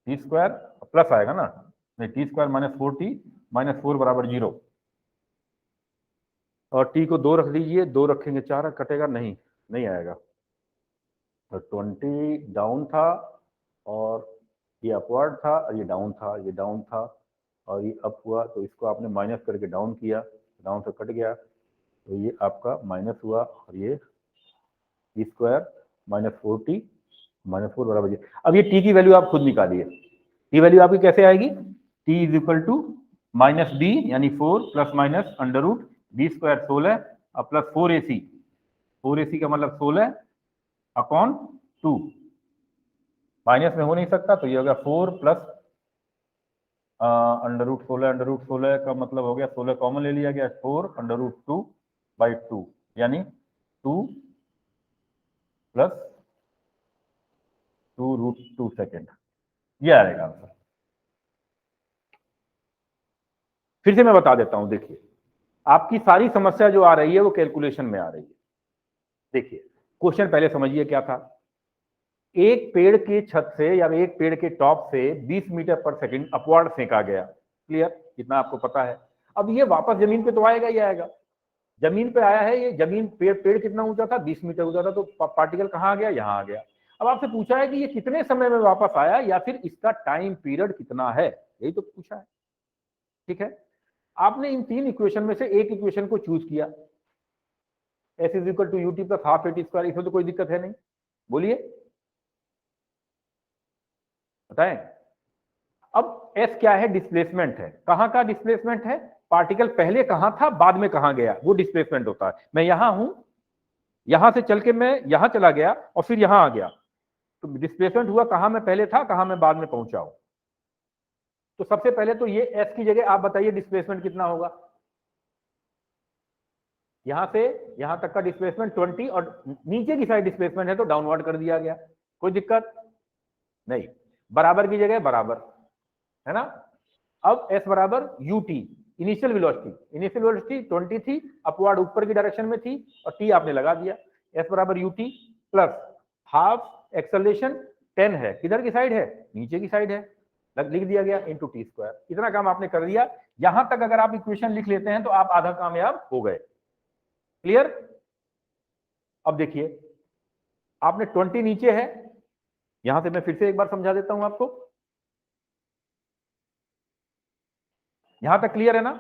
टी स्क्वायर प्लस आएगा ना, नहीं, टी स्क्वायर -4t -4 बराबर 0, और टी को 2 रख दीजिए, 2 रखेंगे 4 कटेगा, नहीं नहीं आएगा। तो 20 डाउन था और ये अपवर्ड था, और ये डाउन था, ये डाउन था और ये अप हुआ, तो इसको आपने माइनस करके डाउन किया, डाउन से कट गया, तो ये आपका माइनस हुआ, और ये टी स्क्वायर -4t -4 बराबर 0। अब ये टी की वैल्यू आप खुद निकालिए। टी वैल्यू आपकी कैसे आएगी? T is equal to -b यानी 4 plus minus under root B square 16 और प्लस 4ac, 4ac का मतलब 16 अपॉन 2, माइनस में हो नहीं सकता, तो ये हो गया 4 plus under root 16, under root 16 का मतलब हो गया 16 कॉमन ले लिया गया, 4 अंडर रूट 2 बाई 2 यानी 2 प्लस 2 रूट 2 सेकेंड। ये आएगा आंसर। फिर से मैं बता देता हूं, देखिए आपकी सारी समस्या जो आ रही है वो कैलकुलेशन में आ रही है। देखिए क्वेश्चन पहले समझिए क्या था। एक पेड़ के छत से या एक पेड़ के टॉप से 20 मीटर पर सेकंड अपवर्ड फेंका गया। क्लियर? कितना आपको पता है। अब ये वापस जमीन पे तो आएगा ही आएगा, जमीन पे आया है, ये जमीन पेड़ कितना ऊंचा था, 20 मीटर ऊंचा था, तो पार्टिकल कहाँ आ गया, यहाँ आ गया। अब आपसे पूछा है कि ये कितने समय में वापस आया या फिर इसका टाइम पीरियड कितना है, यही तो पूछा है। ठीक है, आपने इन 3 इक्वेशन में से एक इक्वेशन को चूज किया, s is equal to U T plus half A T square, इसमें तो कोई दिक्कत है नहीं, बोलिए बताएं। अब s क्या है, डिस्प्लेसमेंट है, कहां का डिस्प्लेसमेंट है, पार्टिकल पहले कहां था बाद में कहां गया, वो डिस्प्लेसमेंट होता है। मैं यहां हूं, यहां से चल के मैं यहां चला गया और फिर यहां आ गया, तो डिस्प्लेसमेंट हुआ कहां मैं पहले था, कहां मैं बाद में पहुंचा हूं। तो सबसे पहले तो ये s की जगह आप बताइए डिस्प्लेसमेंट कितना होगा, यहां से यहां तक का डिस्प्लेसमेंट 20 और नीचे की साइड डिस्प्लेसमेंट है तो डाउनवर्ड कर दिया गया, कोई दिक्कत नहीं, बराबर की जगह बराबर है ना। अब s बराबर ut, इनिशियल वेलोसिटी 20 थी, अपवर्ड ऊपर की डायरेक्शन में थी और t आपने लगा दिया, s बराबर ut प्लस हाफ एक्सेलरेशन 10 है, किधर की साइड है, नीचे की साइड है, लिख दिया गया इंटू टी स्क्वायर। इतना काम आपने कर दिया, यहां तक अगर आप इक्वेशन लिख लेते हैं तो आप आधा कामयाब हो गए। क्लियर। अब देखिए आपने 20 नीचे है, यहां से मैं फिर से एक बार समझा देता हूं आपको, यहां तक क्लियर है ना।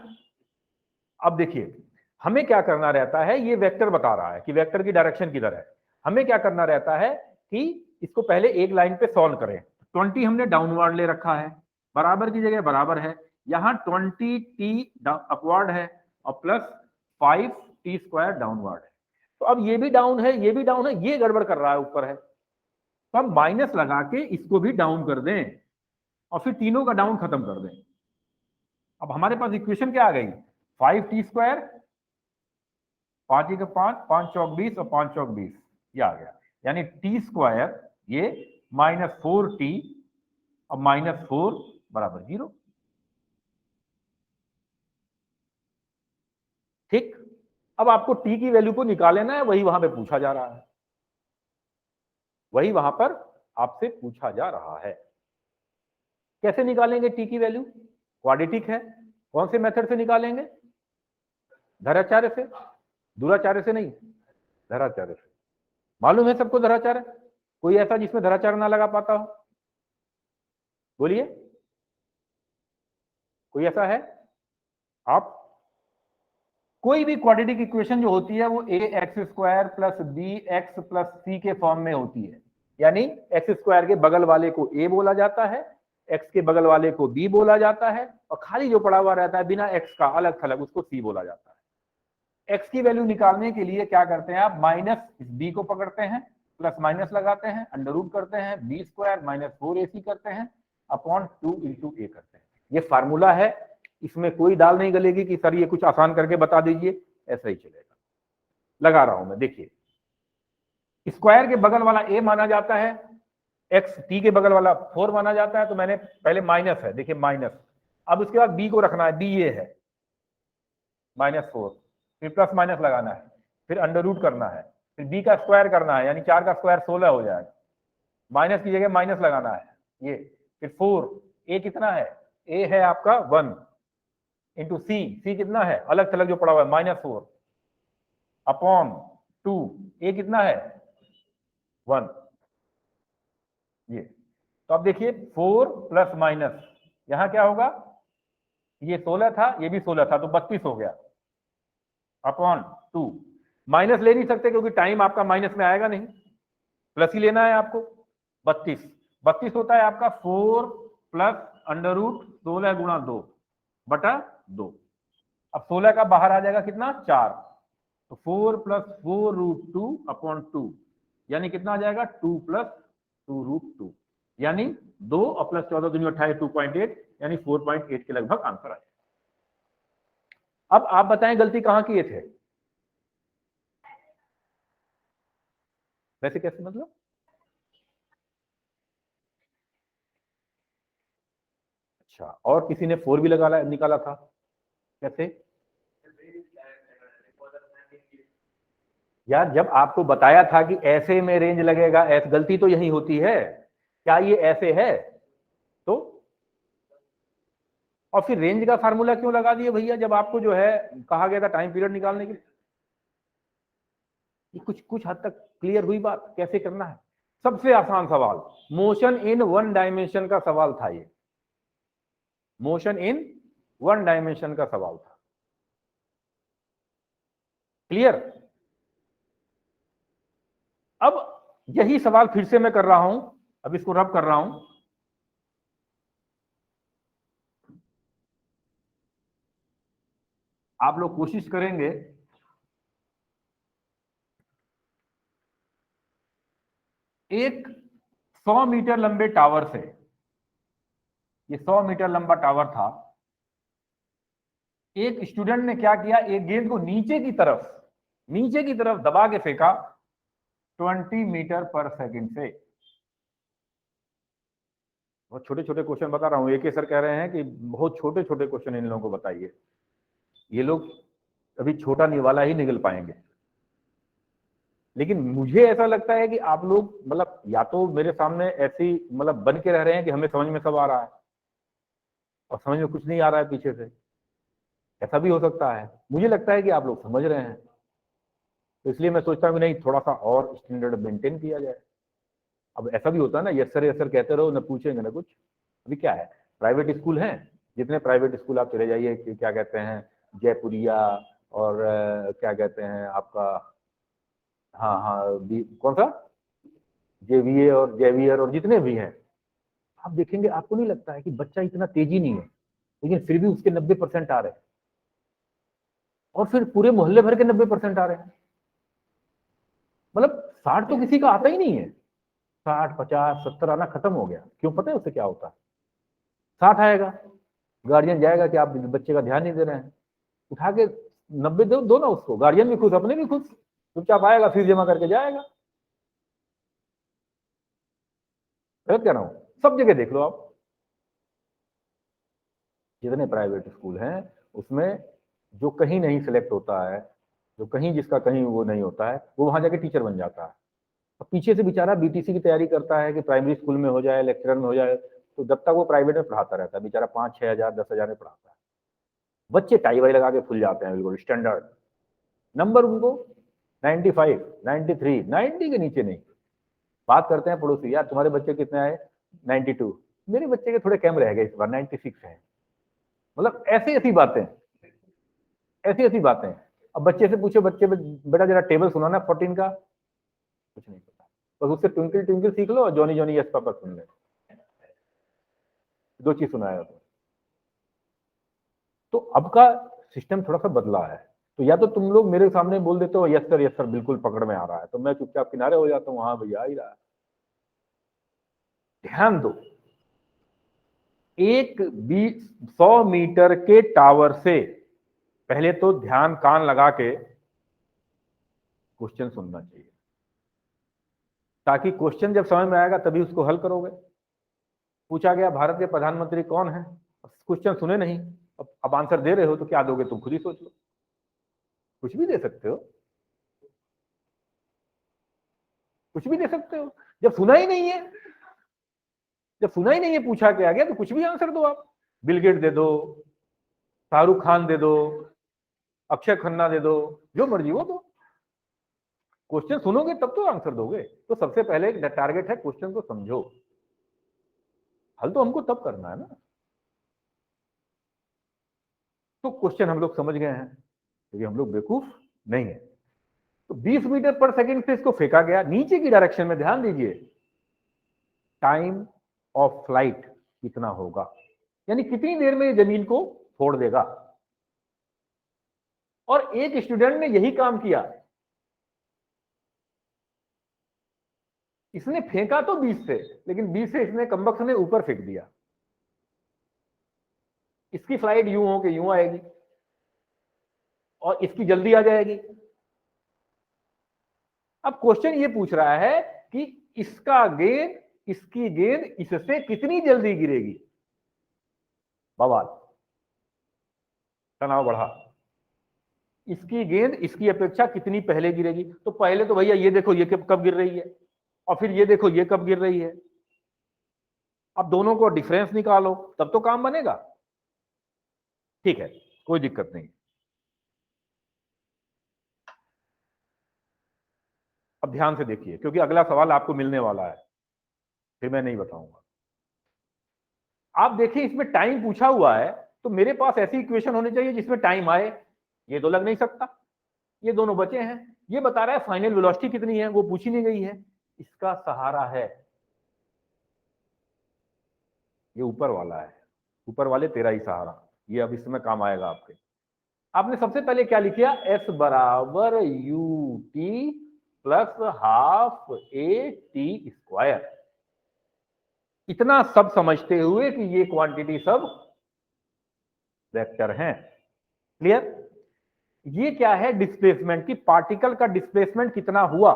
अब देखिए हमें क्या करना रहता है, ये वेक्टर बता रहा है कि वेक्टर की डायरेक्शन किधर है, हमें क्या करना रहता है कि इसको पहले एक लाइन पे सॉल्व करें। 20 हमने डाउनवर्ड ले रखा है, बराबर की जगह बराबर है, यहां 20t अपवर्ड है और प्लस 5t स्क्वायर डाउनवर्ड है। तो अब ये भी डाउन है, ये भी डाउन है, ये गड़बड़ कर रहा है ऊपर है, तो हम माइनस लगा के इसको भी डाउन कर दें और फिर तीनों का डाउन खत्म कर दें। अब हमारे पास इक्वेशन क्या आ गई, 5t स्क्वायर, 5 1 5, 5 चौक 20 और 5 चौक 20, ये आ गया, यानी टी स्क्वायर ये -4t और -4 बराबर 0। ठीक, अब आपको t की वैल्यू को निकालना है, वही वहां पे पूछा जा रहा है, वही वहां पर आपसे पूछा जा रहा है। कैसे निकालेंगे t की वैल्यू, क्वाड्रेटिक है, कौन से मेथड से निकालेंगे, धराचार्य से, दूराचार्य से नहीं, धराचार्य से। मालूम है सबको धराचार्य, कोई ऐसा जिसमें धराचार्य ना लगा पाता हो, बोलिए कोई ऐसा है। आप कोई भी क्वाड्रेटिक इक्वेशन जो होती है वो a x square plus b x plus c के फॉर्म में होती है, यानी एक्स स्क्वायर के बगल वाले को ए बोला जाता है, एक्स के बगल वाले को बी बोला जाता है और खाली जो पड़ा हुआ रहता है बिना एक्स का अलग थलग उसको सी बोला जाता है। एक्स की वैल्यू निकालने के लिए क्या करते हैं आप, माइनस बी को पकड़ते हैं, प्लस माइनस लगाते हैं, अंडर रूट करते हैं, बी स्क्वायर -4ac करते हैं अपॉन 2 इंटू ए करते हैं। ये फार्मूला है, इसमें कोई दाल नहीं गलेगी कि सर ये कुछ आसान करके बता दीजिए, ऐसा ही चलेगा। लगा रहा हूं मैं, देखिए स्क्वायर के बगल वाला ए माना जाता है, एक्स टी के बगल वाला 4 माना जाता है, तो मैंने पहले माइनस है, देखिए माइनस, अब उसके बाद बी को रखना है, बी ये है -4, फिर प्लस माइनस लगाना है, फिर अंडर रूट करना है, फिर बी का स्क्वायर करना है, यानी 4 का स्क्वायर 16 हो जाएगा, माइनस की जगह माइनस लगाना है ये, फिर 4, ए कितना है, ए है आपका 1 इंटू सी कितना है अलग थलग जो पड़ा हुआ है -4 अपॉन 2, ए कितना है 1, ये। तो अब देखिए 4 प्लस माइनस, यहां क्या होगा, ये 16 था, ये भी 16 था, तो 32 हो गया अपॉन 2, माइनस ले नहीं सकते क्योंकि टाइम आपका माइनस में आएगा नहीं, प्लस ही लेना है आपको, 32 होता है आपका 4 प्लस अंडर रूट 16 गुणा 2 बटा 2। अब 16 का बाहर आ जाएगा कितना 4, तो 4 प्लस 4 रूट 2 अपॉन 2, यानी कितना आ जाएगा 2 प्लस 2 रूट 2, यानी 2 और प्लस 14 दूनी 28, 2.8 यानी 4.8 के लगभग आंसर आया। अब आप बताएं गलती कहां किए थे, वैसे कैसे मतलब, अच्छा और किसी ने 4 भी निकाला था, कैसे यार, जब आपको बताया था कि ऐसे में रेंज लगेगा, ऐसे गलती तो यही होती है, क्या ये ऐसे है तो, और फिर रेंज का फार्मूला क्यों लगा दिए भैया, जब आपको जो है कहा गया था टाइम पीरियड निकालने के लिए? कुछ कुछ हद तक क्लियर हुई बात कैसे करना है? सबसे आसान सवाल, मोशन इन वन डायमेंशन का सवाल था ये, मोशन इन वन डायमेंशन का सवाल था। क्लियर? अब यही सवाल फिर से मैं कर रहा हूं, अब इसको रब कर रहा हूं। आप लोग कोशिश करेंगे एक 100 मीटर लंबे टावर से, ये 100 मीटर लंबा टावर था, एक स्टूडेंट ने क्या किया, एक गेंद को नीचे की तरफ दबा के फेंका 20 मीटर पर सेकंड से। बहुत छोटे छोटे क्वेश्चन बता रहा हूं, एक सर कह रहे हैं कि बहुत छोटे छोटे क्वेश्चन इन लोगों को बताइए, ये लोग अभी छोटा निवाला ही निकल पाएंगे। लेकिन मुझे ऐसा लगता है कि आप लोग मतलब या तो मेरे सामने ऐसी मतलब बन के रह रहे हैं कि हमें समझ में सब आ रहा है और समझ में कुछ नहीं आ रहा है पीछे से, ऐसा भी हो सकता है। मुझे लगता है कि आप लोग समझ रहे हैं, तो इसलिए मैं सोचता हूँ कि नहीं थोड़ा सा और स्टैंडर्ड मेंटेन किया जाए। अब ऐसा भी होता है ना, यस सर कहते रहो, न पूछेंगे ना कुछ। अभी क्या है, प्राइवेट स्कूल हैं, जितने प्राइवेट स्कूल आप चले जाइए, क्या कहते हैं जयपुरिया और क्या कहते हैं आपका, हाँ हाँ कौन सा जेवीए और जेवियर और जितने भी हैं, आप देखेंगे आपको नहीं लगता है कि बच्चा इतना तेजी नहीं है, लेकिन फिर भी उसके 90% आ रहे हैं, और फिर पूरे मोहल्ले भर के 90% आ रहे हैं। मतलब 60 तो किसी का आता ही नहीं है, 60 50 70 आना खत्म हो गया। क्यों? पता है उससे क्या होता है? 60 आएगा, गार्जियन जाएगा कि आप बच्चे का ध्यान नहीं दे रहे हैं, उठा के 90 दो ना उसको, गार्जियन भी खुश, अपने भी खुश, चुपचाप आएगा, फीस जमा करके जाएगा। गलत कह रहा हूं? सब जगह देख लो आप, जितने प्राइवेट स्कूल हैं उसमें जो कहीं नहीं सिलेक्ट होता है, जो कहीं जिसका कहीं वो नहीं होता है, वो वहां जाके टीचर बन जाता है। और पीछे से बेचारा बीटीसी की तैयारी करता है कि प्राइमरी स्कूल में हो जाए, लेक्चरर में हो जाए, तो जब तक वो प्राइवेट में पढ़ाता रहता है बेचारा 5-6 हजार 10,000 में पढ़ाता है। बच्चे टाई वाई लगा के खुल जाते हैं, बिल्कुल स्टैंडर्ड नंबर उनको 95 93 90 के नीचे नहीं। बात करते हैं पड़ोसी, यार तुम्हारे बच्चे कितने आए? 92। मेरे बच्चे के थोड़े कम रह गए इस बार, 96 है। मतलब ऐसी ऐसी बातें, ऐसी ऐसी बातें। अब बच्चे से पूछो, बच्चे बेटा जरा टेबल सुनाना 14 का, कुछ नहीं पता, बस उससे ट्विंकल ट्विंकल सीख लो और जॉनी जॉनी यस पापा सुन ले, 2 चीज सुनाया तो अब का सिस्टम थोड़ा सा बदला है। तो या तो तुम लोग मेरे सामने बोल देते हो यस सर बिल्कुल पकड़ में आ रहा है, तो मैं चुपचाप किनारे हो जाता हूँ, हाँ भैया आ ही रहा है। ध्यान दो, एक 100 मीटर के टावर से पहले तो ध्यान कान लगा के क्वेश्चन सुनना चाहिए, ताकि क्वेश्चन जब समझ में आएगा तभी उसको हल करोगे। पूछा गया भारत के प्रधानमंत्री कौन है, क्वेश्चन सुने नहीं, अब आंसर दे रहे हो तो क्या दोगे, तुम खुद ही सोच लो, कुछ भी दे सकते हो, कुछ भी दे सकते हो। जब सुना ही नहीं है, जब सुना ही नहीं है पूछा क्या गया, तो कुछ भी आंसर दो आप, बिल गेट दे दो, शाहरुख खान दे दो, अक्षय खन्ना दे दो, जो मर्जी वो दो। क्वेश्चन सुनोगे तब तो आंसर दोगे। तो सबसे पहले टारगेट है क्वेश्चन को समझो, हल तो हमको तब करना है ना। तो क्वेश्चन हम लोग समझ गए हैं, क्योंकि हम लोग बेवकूफ नहीं है। तो 20 मीटर पर सेकंड से इसको फेंका गया नीचे की डायरेक्शन में। ध्यान दीजिए, टाइम ऑफ फ्लाइट कितना होगा, यानी कितनी देर में जमीन को फोड़ देगा। और एक स्टूडेंट ने यही काम किया, इसने फेंका तो 20 से, लेकिन 20 से इसने कमबख्त ने ऊपर फेंक दिया। इसकी फ्लाइट यूं हो के यूं आएगी और इसकी जल्दी आ जाएगी। अब क्वेश्चन ये पूछ रहा है कि इसकी गेंद इससे कितनी जल्दी गिरेगी। बवाल, तनाव बढ़ा, इसकी गेंद इसकी अपेक्षा कितनी पहले गिरेगी। तो पहले तो भैया ये देखो ये कब गिर रही है, और फिर ये देखो ये कब गिर रही है। अब दोनों को डिफरेंस निकालो तब तो काम बनेगा। ठीक है, कोई दिक्कत नहीं। अब ध्यान से देखिए, क्योंकि अगला सवाल आपको मिलने वाला है, फिर मैं नहीं बताऊंगा। आप देखिए, इसमें टाइम पूछा हुआ है, तो मेरे पास ऐसी इक्वेशन होनी चाहिए जिसमें टाइम आए। ये तो लग नहीं सकता, ये दोनों बचे हैं। ये बता रहा है फाइनल वेलोसिटी कितनी है, वो पूछी नहीं गई है। इसका सहारा है ये ऊपर वाला है, ऊपर वाले तेरा ही सहारा। ये अब इसमें काम आएगा आपके। आपने सबसे पहले क्या लिखा, एस बराबर you T plus half A T square. इतना सब समझते हुए कि ये क्वांटिटी सब वेक्टर हैं। क्लियर? ये क्या है, डिस्प्लेसमेंट की, पार्टिकल का डिस्प्लेसमेंट कितना हुआ।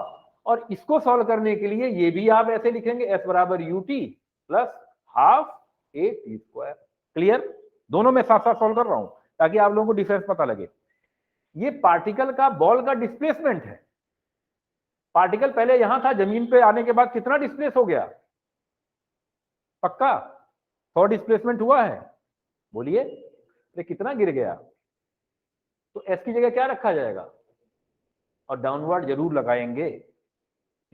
और इसको सॉल्व करने के लिए ये भी आप ऐसे लिखेंगे, एस बराबर you T plus half A T square. Clear? दोनों में साथ साथ सॉल्व कर रहा हूं ताकि आप लोगों को डिफरेंस पता लगे। ये पार्टिकल का, बॉल का डिस्प्लेसमेंट है। पार्टिकल पहले यहां था, जमीन पे आने के बाद कितना डिस्प्लेस हो गया, पक्का 100 डिस्प्लेसमेंट हुआ है? बोलिए, तो कितना गिर गया? तो एस की जगह क्या रखा जाएगा, और डाउनवर्ड जरूर लगाएंगे।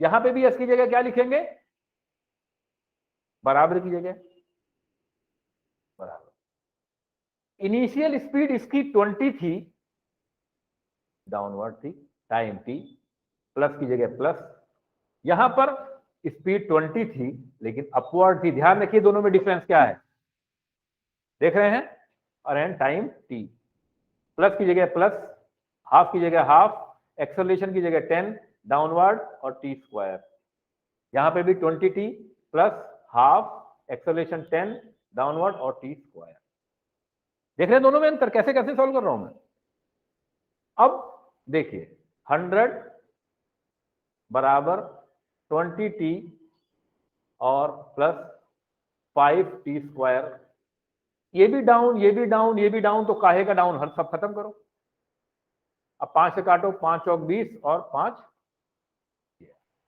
यहां पे भी एस की जगह क्या लिखेंगे, बराबर की जगह बराबर। इनिशियल स्पीड इसकी 20 थी, डाउनवर्ड थी, टाइम टी, प्लस की जगह प्लस। यहां पर स्पीड 20 थी लेकिन अपवर्ड थी। ध्यान रखिए दोनों में डिफरेंस क्या है, देख रहे हैं, और एंड टाइम टी। प्लस की जगह प्लस, हाफ की जगह हाफ, एक्सेलरेशन की जगह 10 डाउनवर्ड और टी स्क्वायर। यहां पे भी 20 T plus half, acceleration 10 downward और टी स्क्वायर। देख रहे हैं दोनों में अंतर, कैसे कैसे सॉल्व कर रहा हूं मैं। अब देखिए, 100 बराबर 20 टी और प्लस 5 टी स्क्वायर। ये भी डाउन, ये भी डाउन, ये भी डाउन, तो काहे का डाउन, हर सब खत्म करो। अब 5 से काटो, 5 चौक 20 और 5,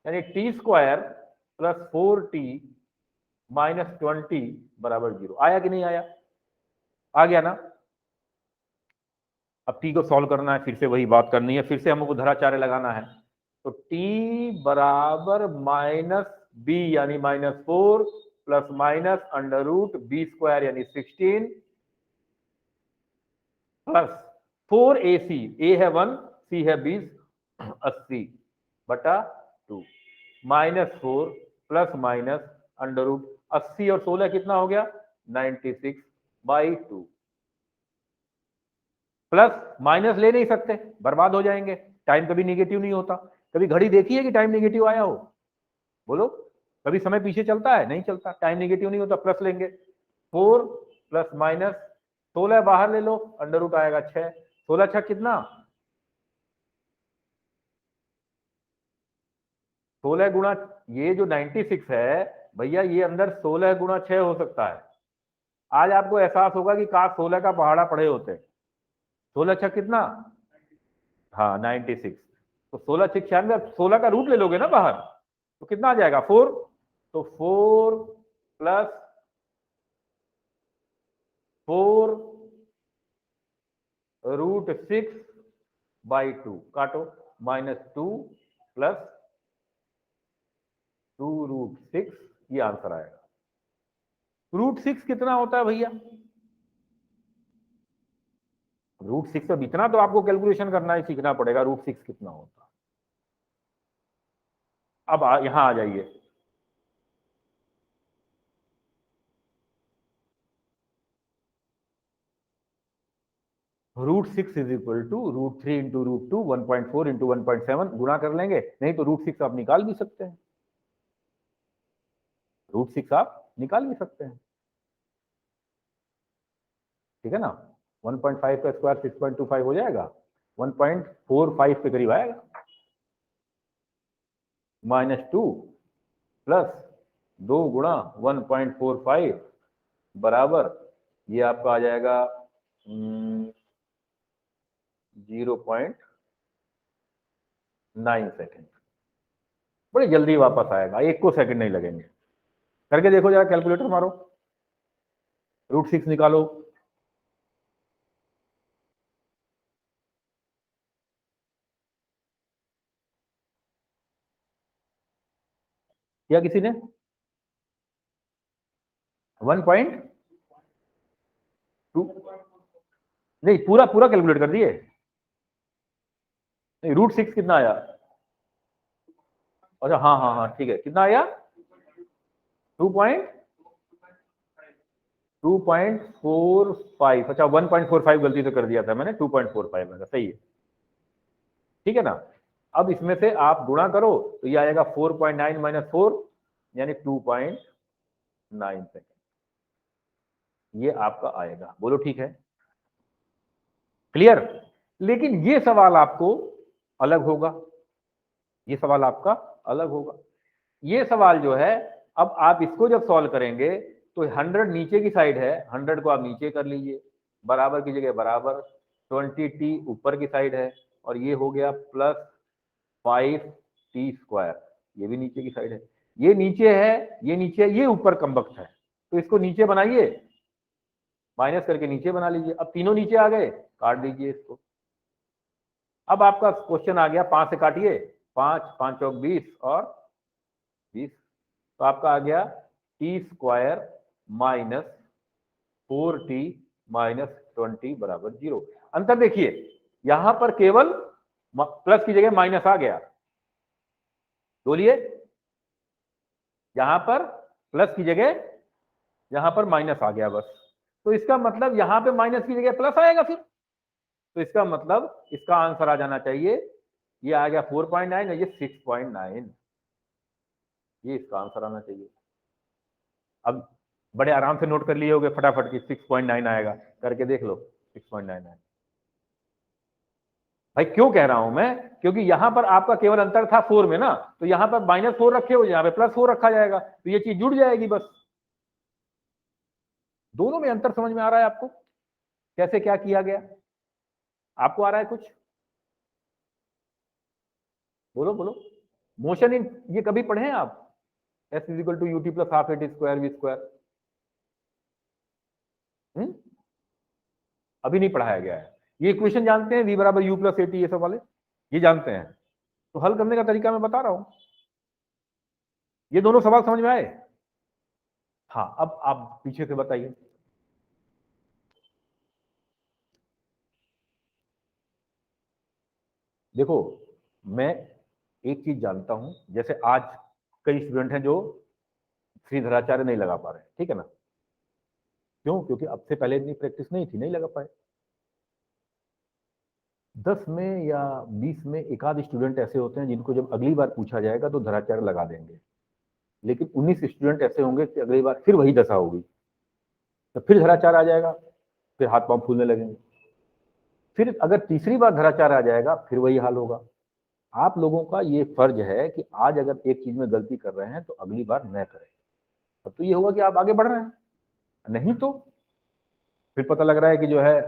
यानी T square plus 4t minus 20 बराबर 0। आया कि नहीं आया? आ गया ना? अब टी को सॉल्व करना है, फिर से वही बात करनी है, फिर से हमको धराचार्य लगाना है। तो t बराबर माइनस बी यानी -4 plus minus under root B square यानी 16 प्लस 4ac, a है 1, c है 20, 80 बटा 2 -4 प्लस माइनस अंडर रूट 80 और 16 कितना हो गया, 96/2। प्लस माइनस ले नहीं सकते, बर्बाद हो जाएंगे। टाइम कभी निगेटिव नहीं होता। कभी घड़ी देखी है कि टाइम निगेटिव आया हो? बोलो, कभी समय पीछे चलता है? नहीं चलता। टाइम निगेटिव नहीं होता, प्लस लेंगे। 4 प्लस माइनस 16 बाहर ले लो, अंडर रूट आएगा 6। 16 6 कितना, 16 गुणा, ये जो 96 है भैया, ये अंदर 16 गुणा 6 हो सकता है। आज आपको एहसास होगा कि काश 16 का पहाड़ा पड़े होते। 16 6 कितना, हाँ 96। तो 16 6 96, 16 का रूट ले लोगे ना बाहर, तो कितना आ जाएगा, 4। तो 4 प्लस 4 रूट 6/2 काटो, -2 प्लस 2 रूट 6, ये आंसर आएगा। रूट 6 कितना होता है भैया, रूट 6, अब इतना तो आपको कैलकुलेशन करना ही सीखना पड़ेगा, रूट 6 कितना होता है। अब यहां आ जाइए, √6 is equal to √3 into √2, 1.4 into 1.7 गुणा कर लेंगे। नहीं तो √6 आप निकाल भी सकते हैं, √6 आप निकाल भी सकते हैं, ठीक है ना। 1.5 का स्क्वायर 6.25 हो जाएगा, 1.45 के करीब आएगा। -2 प्लस 2 गुणा 1.45 बराबर, ये आपका आ जाएगा 0.9 सेकेंड। बड़ी जल्दी वापस आएगा, 1 को सेकंड नहीं लगेंगे। करके देखो जरा, कैलकुलेटर मारो, √6 निकालो। किया किसी ने? 1.2 नहीं, पूरा पूरा कैलकुलेट कर दिए? नहीं, √6 कितना आया? अच्छा हाँ हाँ हाँ ठीक है, कितना आया? 2.45। अच्छा 1.45 गलती से कर दिया था मैंने, 2.45 में सही है, ठीक है ना। अब इसमें से आप गुणा करो तो ये आएगा 4.9 माइनस 4 यानी 2.9 सेकेंड, ये आपका आएगा। बोलो ठीक है, क्लियर? लेकिन ये सवाल आपको अलग होगा, ये सवाल आपका अलग होगा। ये सवाल जो है, अब आप इसको जब सॉल्व करेंगे तो 100 नीचे की साइड है, 100 को आप नीचे कर लीजिए, बराबर की जगह बराबर, 20t ऊपर की साइड है, और ये हो गया प्लस 5t², ये भी नीचे की साइड है, ये नीचे है, ये नीचे है, ये ऊपर कमबख्त है, तो इसको नीचे बनाइए, माइनस करके नीचे बना लीजिए। अब तीनों नीचे आ गए, काट दीजिए इसको। अब आपका क्वेश्चन आ गया, 5 से काटिए, 5 5 चौक 20 और 20, तो आपका आ गया t² माइनस 4t माइनस 20 बराबर 0। अंतर देखिए, यहां पर केवल प्लस की जगह माइनस आ गया, बोलिए, यहां पर प्लस की जगह यहां पर माइनस आ गया बस, तो इसका मतलब यहां पे माइनस की जगह प्लस आएगा फिर, तो इसका मतलब इसका आंसर आ जाना चाहिए, ये आ गया 4.9 और ये 6.9, ये इसका आंसर आना चाहिए। अब बड़े आराम से नोट कर लिए होगे फटाफट की 6.9 आएगा, करके देख लो 6.9 आएगा। भाई क्यों कह रहा हूं मैं, क्योंकि यहां पर आपका केवल अंतर था 4 में ना, तो यहां पर -4 रखे हो, यहां पे +4 रखा जाएगा, तो ये चीज जुड़ जाएगी बस। दोनों में अंतर समझ में आ रहा है आपको, कैसे क्या किया गया? आपको आ रहा है कुछ? बोलो बोलो। मोशन इन, ये कभी पढ़े हैं आप? S = ut + ½ at² v², अभी नहीं पढ़ाया गया है। ये इक्वेशन जानते हैं, v = u + at, ये सब वाले ये जानते हैं, तो हल करने का तरीका मैं बता रहा हूं। ये दोनों सवाल समझ में आए? हाँ, अब आप पीछे से बताइए। देखो, मैं एक चीज जानता हूं, जैसे आज कई स्टूडेंट हैं जो श्रीधराचार्य नहीं लगा पा रहे, ठीक है ना? क्यों? क्योंकि अब से पहले इतनी प्रैक्टिस नहीं थी, नहीं लगा पाए। 10 में या 20 में एक आध स्टूडेंट ऐसे होते हैं जिनको जब अगली बार पूछा जाएगा तो धराचार्य लगा देंगे, लेकिन 19 स्टूडेंट ऐसे होंगे कि अगली बार फिर वही दशा होगी, तो फिर धराचार्य आ जाएगा, फिर हाथ पांव फूलने लगेंगे, फिर अगर तीसरी बार धराचार्य आ जाएगा फिर वही हाल होगा। आप लोगों का ये फर्ज है कि आज अगर एक चीज में गलती कर रहे हैं तो अगली बार न करें, तब तो ये होगा कि आप आगे बढ़ रहे हैं, नहीं तो फिर पता लग रहा है कि जो है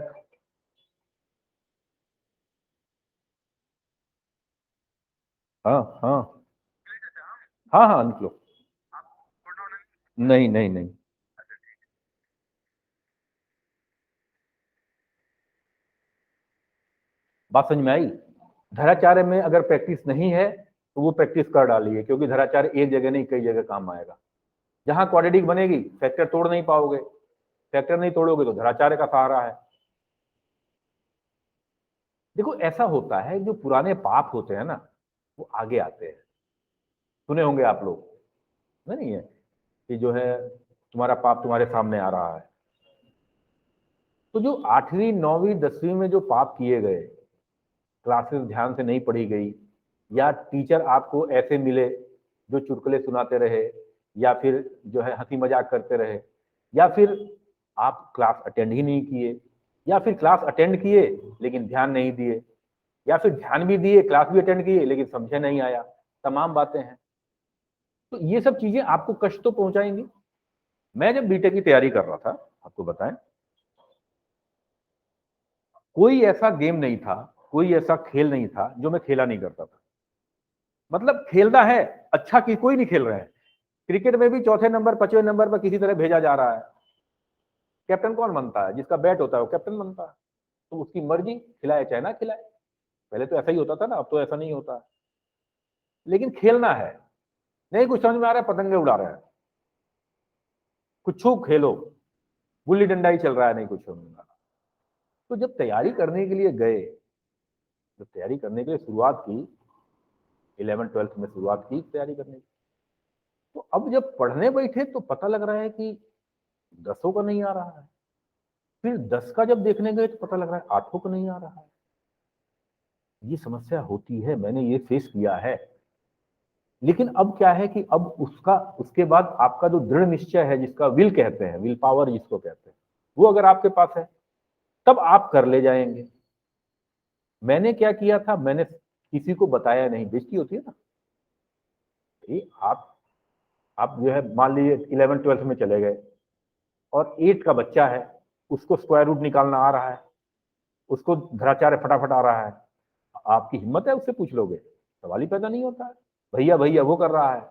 हाँ हाँ हाँ हाँ निकलो, नहीं नहीं नहीं, बात समझ में आई? धराचार्य में अगर प्रैक्टिस नहीं है तो वो प्रैक्टिस कर डालिए, क्योंकि धराचार्य एक जगह नहीं कई जगह काम आएगा। जहां क्वाड्रेटिक बनेगी फैक्टर तोड़ नहीं पाओगे, फैक्टर नहीं तोड़ोगे तो धराचार्य का सहारा है। देखो ऐसा होता है, जो पुराने पाप होते हैं ना वो आगे आते हैं, सुने होंगे आप लोग, नहीं है कि जो है तुम्हारा पाप तुम्हारे सामने आ रहा है। तो जो 8वीं 9वीं 10वीं में जो पाप किए गए, क्लासेस ध्यान से नहीं पढ़ी गई, या टीचर आपको ऐसे मिले जो चुटकुले सुनाते रहे, या फिर जो है हंसी मजाक करते रहे, या फिर आप क्लास अटेंड ही नहीं किए, या फिर क्लास अटेंड किए लेकिन ध्यान नहीं दिए, या फिर ध्यान भी दिए क्लास भी अटेंड किए लेकिन समझे नहीं आया, तमाम बातें हैं। तो ये सब चीजें आपको कष्ट तो पहुंचाएंगी। मैं जब बीटेक की तैयारी कर रहा था, आपको बताएं, कोई ऐसा गेम नहीं था, कोई ऐसा खेल नहीं था जो मैं खेला नहीं करता था। मतलब खेलना है, अच्छा कि कोई नहीं खेल रहे हैं, क्रिकेट में भी चौथे नंबर 5वें नंबर पर किसी तरह भेजा जा रहा है, कैप्टन कौन बनता है? जिसका बैट होता है वो कैप्टन बनता है, तो उसकी मर्जी, खिलाए चाहे ना खिलाए। पहले तो ऐसा ही होता था ना, अब तो ऐसा नहीं होता, लेकिन खेलना है। नहीं कुछ समझ में आ रहा है, पतंगे उड़ा रहा है, कुछ खेलो, गुल्ली डंडा ही चल रहा है, नहीं कुछ समझ में आ रहा। तो जब तैयारी करने के लिए गए, जब तैयारी करने के लिए शुरुआत की, 11th-12th में शुरुआत की तैयारी करने की, तो अब जब पढ़ने बैठे तो पता लग रहा है कि 10 का नहीं आ रहा है, फिर 10 का जब देखने गए तो पता लग रहा है 8 का नहीं आ रहा है। ये समस्या होती है, मैंने ये फेस किया है। लेकिन अब क्या है कि अब उसके बाद आपका जो दृढ़ निश्चय है, जिसका विल कहते हैं, विल पावर जिसको कहते हैं, वो अगर आपके पास है तब आप कर ले जाएंगे। मैंने क्या किया था, मैंने किसी को बताया नहीं, बेइज्जती होती है ना। आप जो है मान लीजिए 11th-12th में चले गए और 8 का बच्चा है, उसको स्क्वायर रूट निकालना आ रहा है, उसको धराचार्य फटाफट आ रहा है, आपकी हिम्मत है उससे पूछ लोगे? सवाल ही पैदा नहीं होता है। भैया भैया वो कर रहा है,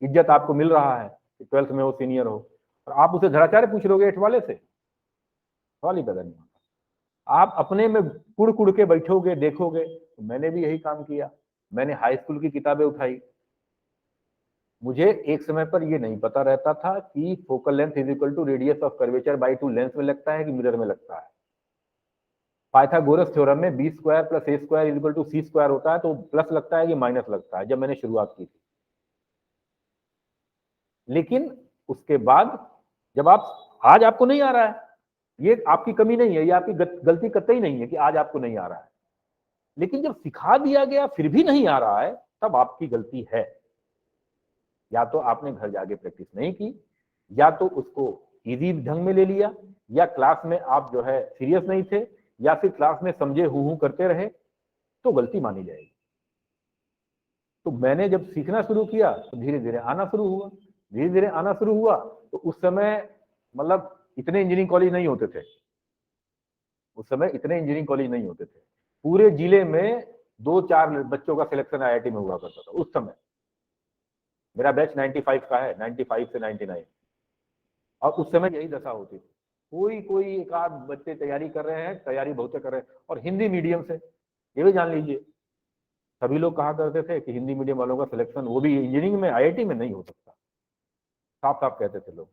इज्जत आपको मिल रहा है कि 12th में वो सीनियर हो, और आप उसे धराचार्य पूछ लोगे 8 वाले से? सवाल ही पैदा नहीं होता। आप अपने में कुड़ कुड़ के बैठोगे, देखोगे। तो मैंने भी यही काम किया, मैंने हाई स्कूल की किताबें उठाई। मुझे एक समय पर ये नहीं पता रहता था कि focal length is equal to radius of curvature by 2 lens में लगता है कि मिरर में लगता है। पाइथागोरस थ्योरम में B square plus A square is equal to C square होता है, तो प्लस लगता है कि माइनस लगता है, जब मैंने शुरुआत की थी। लेकिन उसके बाद जब आज आपको नहीं आ रहा है, ये आपकी कमी नहीं है, ये आपकी गलती कतई नहीं है कि आज आपको नहीं आ रहा है। लेकिन जब सिखा दिया गया फिर भी नहीं आ रहा है, तब आपकी गलती है। या तो आपने घर जाके प्रैक्टिस नहीं की, या तो उसको इजी ढंग में ले लिया, या क्लास में आप जो है सीरियस नहीं थे, या फिर क्लास में समझे हु करते रहे, तो गलती मानी जाएगी। तो मैंने जब सीखना शुरू किया तो धीरे धीरे आना शुरू हुआ, धीरे धीरे आना शुरू हुआ। तो उस समय मतलब इतने इंजीनियरिंग कॉलेज नहीं होते थे, उस समय इतने इंजीनियरिंग कॉलेज नहीं होते थे। पूरे जिले में 2-4 बच्चों का सिलेक्शन आईआईटी में हुआ करता था उस समय। मेरा बैच 95 का है, 95 से 99। और उस समय यही दशा होती थी, कोई कोई एक आध बच्चे तैयारी कर रहे हैं, तैयारी बहुत कर रहे हैं, और हिंदी मीडियम से। ये भी जान लीजिए, सभी लोग कहा करते थे कि हिंदी मीडियम वालों का सिलेक्शन, वो भी इंजीनियरिंग में, आईआईटी में नहीं हो सकता। साफ साफ कहते थे लोग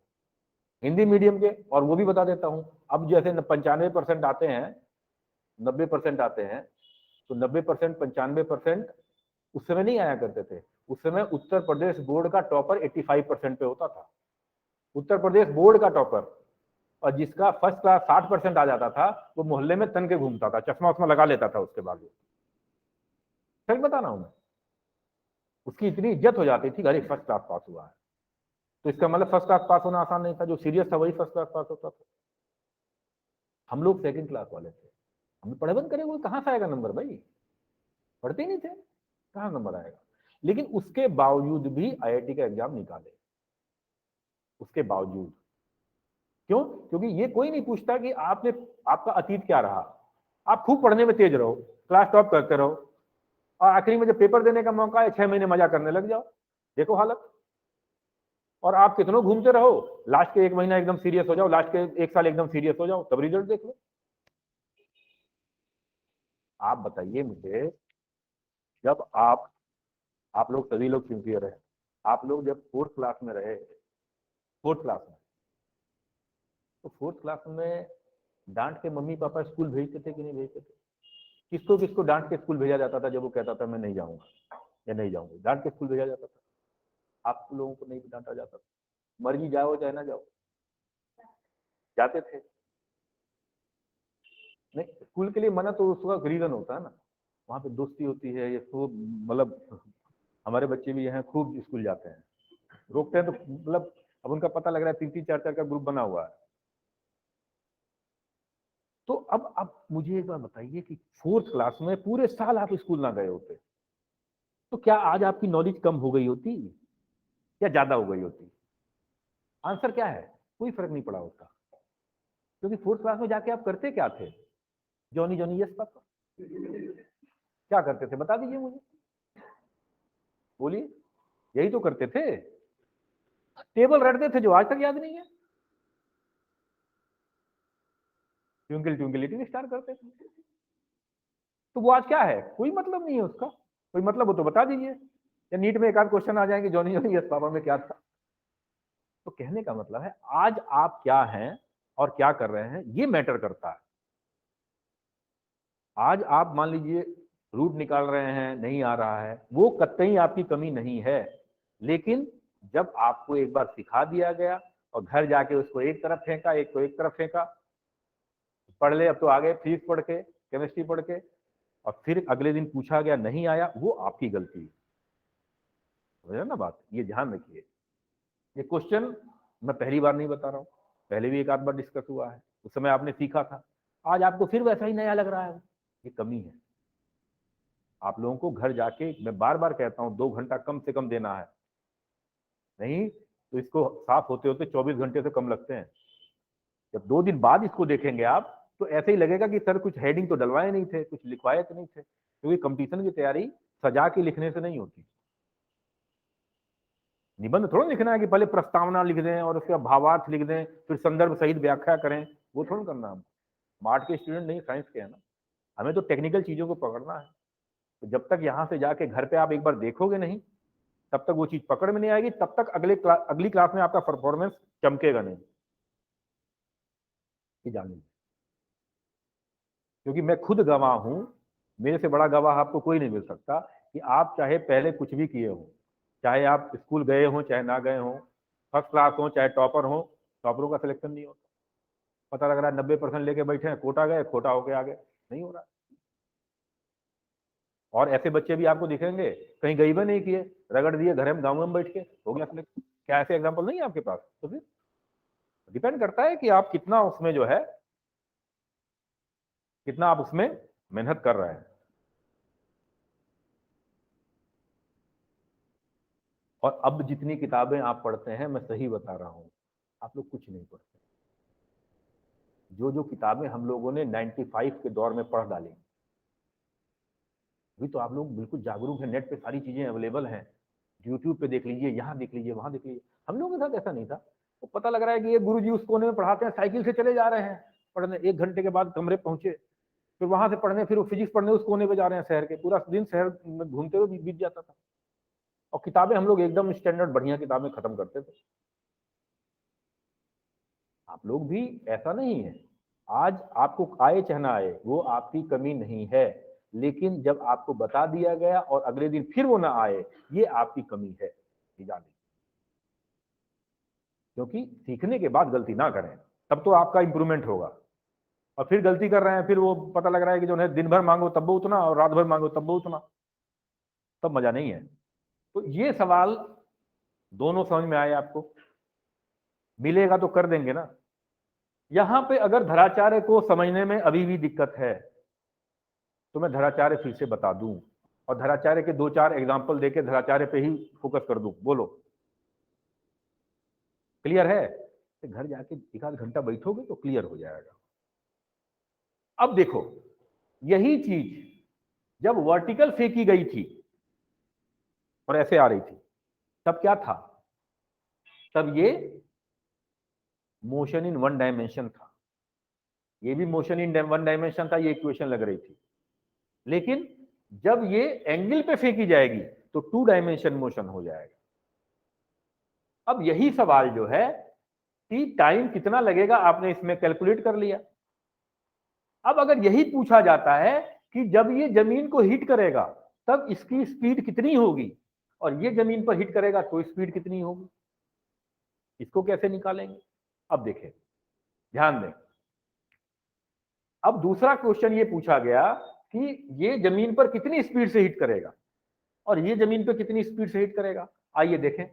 हिंदी मीडियम के। और वो भी बता देता हूँ, अब जैसे 95% आते हैं, 90% आते हैं, तो 90%, 95% उस समय नहीं आया करते थे। उस समय उत्तर प्रदेश बोर्ड का टॉपर 85% पे होता था, उत्तर प्रदेश बोर्ड का टॉपर। और जिसका फर्स्ट क्लास 60% आ जाता था, वो मोहल्ले में तन के घूमता था, चश्मा उश्मा लगा लेता था उसके बाद। सही बता रहा हूं मैं, उसकी इतनी इज्जत हो जाती थी, अरे फर्स्ट क्लास पास हुआ है। तो इसका मतलब फर्स्ट क्लास पास होना आसान नहीं था, जो सीरियस था वही फर्स्ट क्लास पास होता था। हम लोग सेकंड क्लास वाले थे, हमें पढ़े बंद करे, वो कहां से आएगा नंबर भाई, पढ़ते ही नहीं थे, कहां नंबर आएगा। लेकिन उसके बावजूद भी आईआईटी का एग्जाम निकाले, उसके बावजूद। क्यों? क्योंकि ये कोई नहीं पूछता कि आपका अतीत क्या रहा। आप खूब पढ़ने में तेज रहो, क्लास टॉप करते रहो, और आखिरी में जब पेपर देने का मौका है 6 महीने मजा करने लग जाओ, देखो हालत। और आप कितनों घूमते रहो, लास्ट के 1 महीना एकदम सीरियस हो जाओ, लास्ट के 1 साल एकदम सीरियस हो जाओ, तब रिजल्ट देख लो। आप बताइए मुझे, जब आप लोग सभी लोग सिंसियर रहे, आप लोग जब 4th क्लास में रहे, 4th क्लास में, तो 4th क्लास में डांट के मम्मी पापा स्कूल भेजते थे कि नहीं भेजते थे? किसको किसको डांट के स्कूल भेजा जाता था जब वो कहता था मैं नहीं जाऊंगा या नहीं जाऊंगी? डांट के स्कूल भेजा जाता था, आप लोगों को नहीं डांटा जाता था? मर्जी जाओ चाहे ना जाओ, जाते थे। नहीं, स्कूल के लिए मना तो उसका रीजन होता है ना, वहां पे दोस्ती होती है, ये खूब मतलब हमारे बच्चे भी यहाँ खूब स्कूल जाते हैं, रोकते हैं तो मतलब अब उनका पता लग रहा है 3-3, 4-4 का ग्रुप बना हुआ है। तो अब आप मुझे एक बार बताइए कि 4th क्लास में पूरे साल आप स्कूल ना गए होते, तो क्या आज आपकी नॉलेज कम हो गई होती या ज्यादा हो गई होती? आंसर क्या है? कोई फर्क नहीं पड़ा होता। क्योंकि 4th क्लास में जाके आप करते क्या थे? जॉनी जॉनी यस पापा, क्या करते थे बता दीजिए मुझे, बोलिए। यही तो करते थे, टेबल रटते थे जो आज तक याद नहीं है, ट्विंकल ट्विंकल लिटिल स्टार करते थे। तो वो आज क्या है? कोई मतलब नहीं है उसका, कोई मतलब हो तो बता दीजिए। या नीट में एक आध क्वेश्चन आ जाएंगे जॉनी जॉनी यस पापा में क्या था। तो कहने का मतलब है आज आप क्या हैं और क्या कर रहे हैं ये मैटर करता है। आज आप मान लीजिए रूट निकाल रहे हैं नहीं आ रहा है, वो कतई आपकी कमी नहीं है, लेकिन जब आपको एक बार सिखा दिया गया और घर जाके उसको एक तरफ फेंका, एक को एक तरफ फेंका, पढ़ ले अब तो आगे फिजिक्स पढ़ के केमिस्ट्री पढ़ के, और फिर अगले दिन पूछा गया नहीं आया, वो आपकी गलती है। समझ ना बात, ये ध्यान रखिए। ये क्वेश्चन मैं पहली बार नहीं बता रहा हूँ, पहले भी एक आध बार डिस्कस हुआ है, उस समय आपने सीखा था, आज आपको फिर वैसा ही नया लग रहा है। ये कमी है। आप लोगों को घर जाके, मैं बार बार कहता हूँ, 2 घंटा कम से कम देना है, नहीं तो इसको साफ होते होते 24 घंटे से कम लगते हैं। जब 2 दिन बाद इसको देखेंगे आप तो ऐसे ही लगेगा कि सर कुछ हेडिंग तो डलवाए नहीं थे, कुछ लिखवाए तो नहीं थे, क्योंकि कंपटीशन की तैयारी सजा के लिखने से नहीं होती। निबंध थोड़ा लिखना है कि पहले प्रस्तावना लिख दें और उसके बाद भावार्थ लिख दें, फिर संदर्भ सहित व्याख्या करें, वो थोड़ा करना। हम आर्ट के स्टूडेंट नहीं, साइंस के है ना, हमें तो टेक्निकल चीजों को पकड़ना है। तो जब तक यहाँ से जाके घर पे आप एक बार देखोगे नहीं, तब तक वो चीज पकड़ में नहीं आएगी, तब तक अगली क्लास में आपका परफॉर्मेंस चमकेगा नहीं। ये जान लीजिए, क्योंकि मैं खुद गवाह हूं, मेरे से बड़ा गवाह आपको कोई नहीं मिल सकता कि आप चाहे पहले कुछ भी किए हो, चाहे आप स्कूल गए हो चाहे ना गए हो, फर्स्ट क्लास हो चाहे टॉपर हो, टॉपरों का सिलेक्शन नहीं होता। पता लग रहा है 90% लेके बैठे हैं, कोटा गए, खोटा होके आगे नहीं हो रहा। और ऐसे बच्चे भी आपको दिखेंगे कहीं गई भी नहीं किए, रगड़ दिए घर में गाँव में बैठ के, हो गया सिलेक्शन। क्या ऐसे एग्जाम्पल नहीं है आपके पास? तो फिर डिपेंड करता है कि आप कितना उसमें जो है, कितना आप उसमें मेहनत कर रहे हैं। और अब जितनी किताबें आप पढ़ते हैं, मैं सही बता रहा हूं, आप लोग कुछ नहीं पढ़ते। जो जो किताबें हम लोगों ने 95 के दौर में पढ़ डाली, अभी तो आप लोग बिल्कुल जागरूक हैं, नेट पे सारी चीजें अवेलेबल हैं, यूट्यूब पे देख लीजिए, यहाँ देख लीजिए, वहां देख लीजिए। हम लोगों के साथ ऐसा नहीं था। वो पता लग रहा है कि ये गुरुजी उस कोने में पढ़ाते हैं, साइकिल से चले जा रहे हैं पढ़ने, 1 घंटे के बाद कमरे पहुंचे, फिर वहां से पढ़ने, फिर वो फिजिक्स पढ़ने उस कोने पे जा रहे हैं शहर के, पूरा दिन शहर में घूमते हुए बीत जाता था। और किताबें हम लोग एकदम स्टैंडर्ड बढ़िया किताबें खत्म करते थे। आप लोग भी ऐसा नहीं है। आज आपको आए चाहे ना आए, वो आपकी कमी नहीं है, लेकिन जब आपको बता दिया गया और अगले दिन फिर वो ना आए, ये आपकी कमी है, जाने। क्योंकि सीखने के बाद गलती ना करें, तब तो आपका इंप्रूवमेंट होगा। और फिर गलती कर रहे हैं, फिर वो पता लग रहा है कि जो है दिन भर मांगो तब वो उतना और रात भर मांगो तब वो उतना, तब मजा नहीं है। तो ये सवाल दोनों समझ में आए आपको? मिलेगा तो कर देंगे ना। यहां पे अगर धराचार्य को समझने में अभी भी दिक्कत है तो मैं धराचार्य फिर से बता दूं, और धराचार्य के 2-4 एग्जाम्पल देके धराचार्य पे ही फोकस कर दूं। बोलो क्लियर है? तो घर जाके 1-आध घंटा बैठोगे तो क्लियर हो जाएगा। अब देखो, यही चीज जब वर्टिकल फेंकी गई थी और ऐसे आ रही थी, तब क्या था? तब ये मोशन इन 1 डायमेंशन था, ये भी मोशन इन 1 डायमेंशन था, ये इक्वेशन लग रही थी। लेकिन जब ये एंगल पे फेंकी जाएगी तो 2 डायमेंशन मोशन हो जाएगा। अब यही सवाल जो है कि टाइम कितना लगेगा, आपने इसमें कैलकुलेट कर लिया। अब अगर यही पूछा जाता है कि जब ये जमीन को हिट करेगा तब इसकी स्पीड कितनी होगी, और ये जमीन पर हिट करेगा तो स्पीड कितनी होगी, इसको कैसे निकालेंगे? अब देखें, ध्यान दें। अब दूसरा क्वेश्चन ये पूछा गया कि ये जमीन पर कितनी स्पीड से हिट करेगा और ये जमीन पर कितनी स्पीड से हिट करेगा। आइए देखें,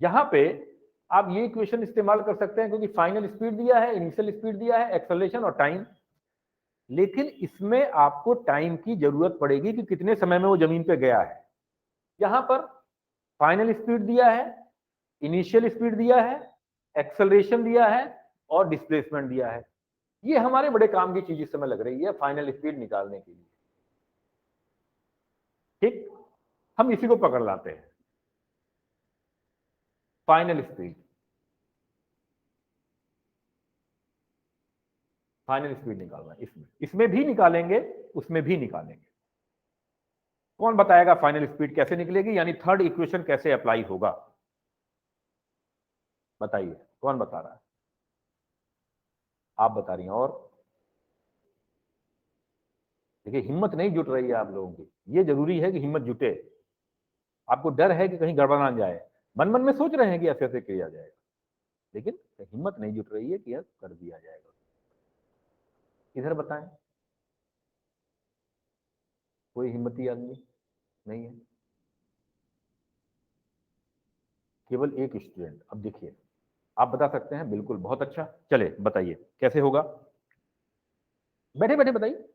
यहां पे आप ये इक्वेशन इस्तेमाल कर सकते हैं, क्योंकि फाइनल स्पीड दिया है, इनिशियल स्पीड दिया है, एक्सेलरेशन और टाइम। लेकिन इसमें आपको टाइम की जरूरत पड़ेगी कि कितने समय में वो जमीन पे गया है। यहां पर फाइनल स्पीड दिया है, इनिशियल स्पीड दिया है, एक्सेलरेशन दिया है और डिस्प्लेसमेंट दिया है। ये हमारे बड़े काम की चीज इस समय लग रही है फाइनल स्पीड निकालने के लिए। ठीक, हम इसी को पकड़ लाते हैं, फाइनल स्पीड। फाइनल स्पीड निकालना, इसमें भी निकालेंगे, उसमें भी निकालेंगे। कौन बताएगा फाइनल स्पीड कैसे निकलेगी, यानी थर्ड इक्वेशन कैसे अप्लाई होगा? बताइए, कौन बता रहा है? आप बता रही हैं। और देखिए, हिम्मत नहीं जुट रही है आप लोगों की, ये जरूरी है कि हिम्मत जुटे। आपको डर है कि कहीं गड़बड़ ना जाए, मन मन में सोच रहे हैं कि ऐसे ऐसे किया जाएगा, लेकिन हिम्मत नहीं जुट रही है कि यह कर दिया जाएगा। इधर बताएं, कोई हिम्मती आदमी नहीं है, केवल एक स्टूडेंट। अब देखिए, आप बता सकते हैं, बिल्कुल, बहुत अच्छा। चले बताइए कैसे होगा, बैठे बैठे बताइए।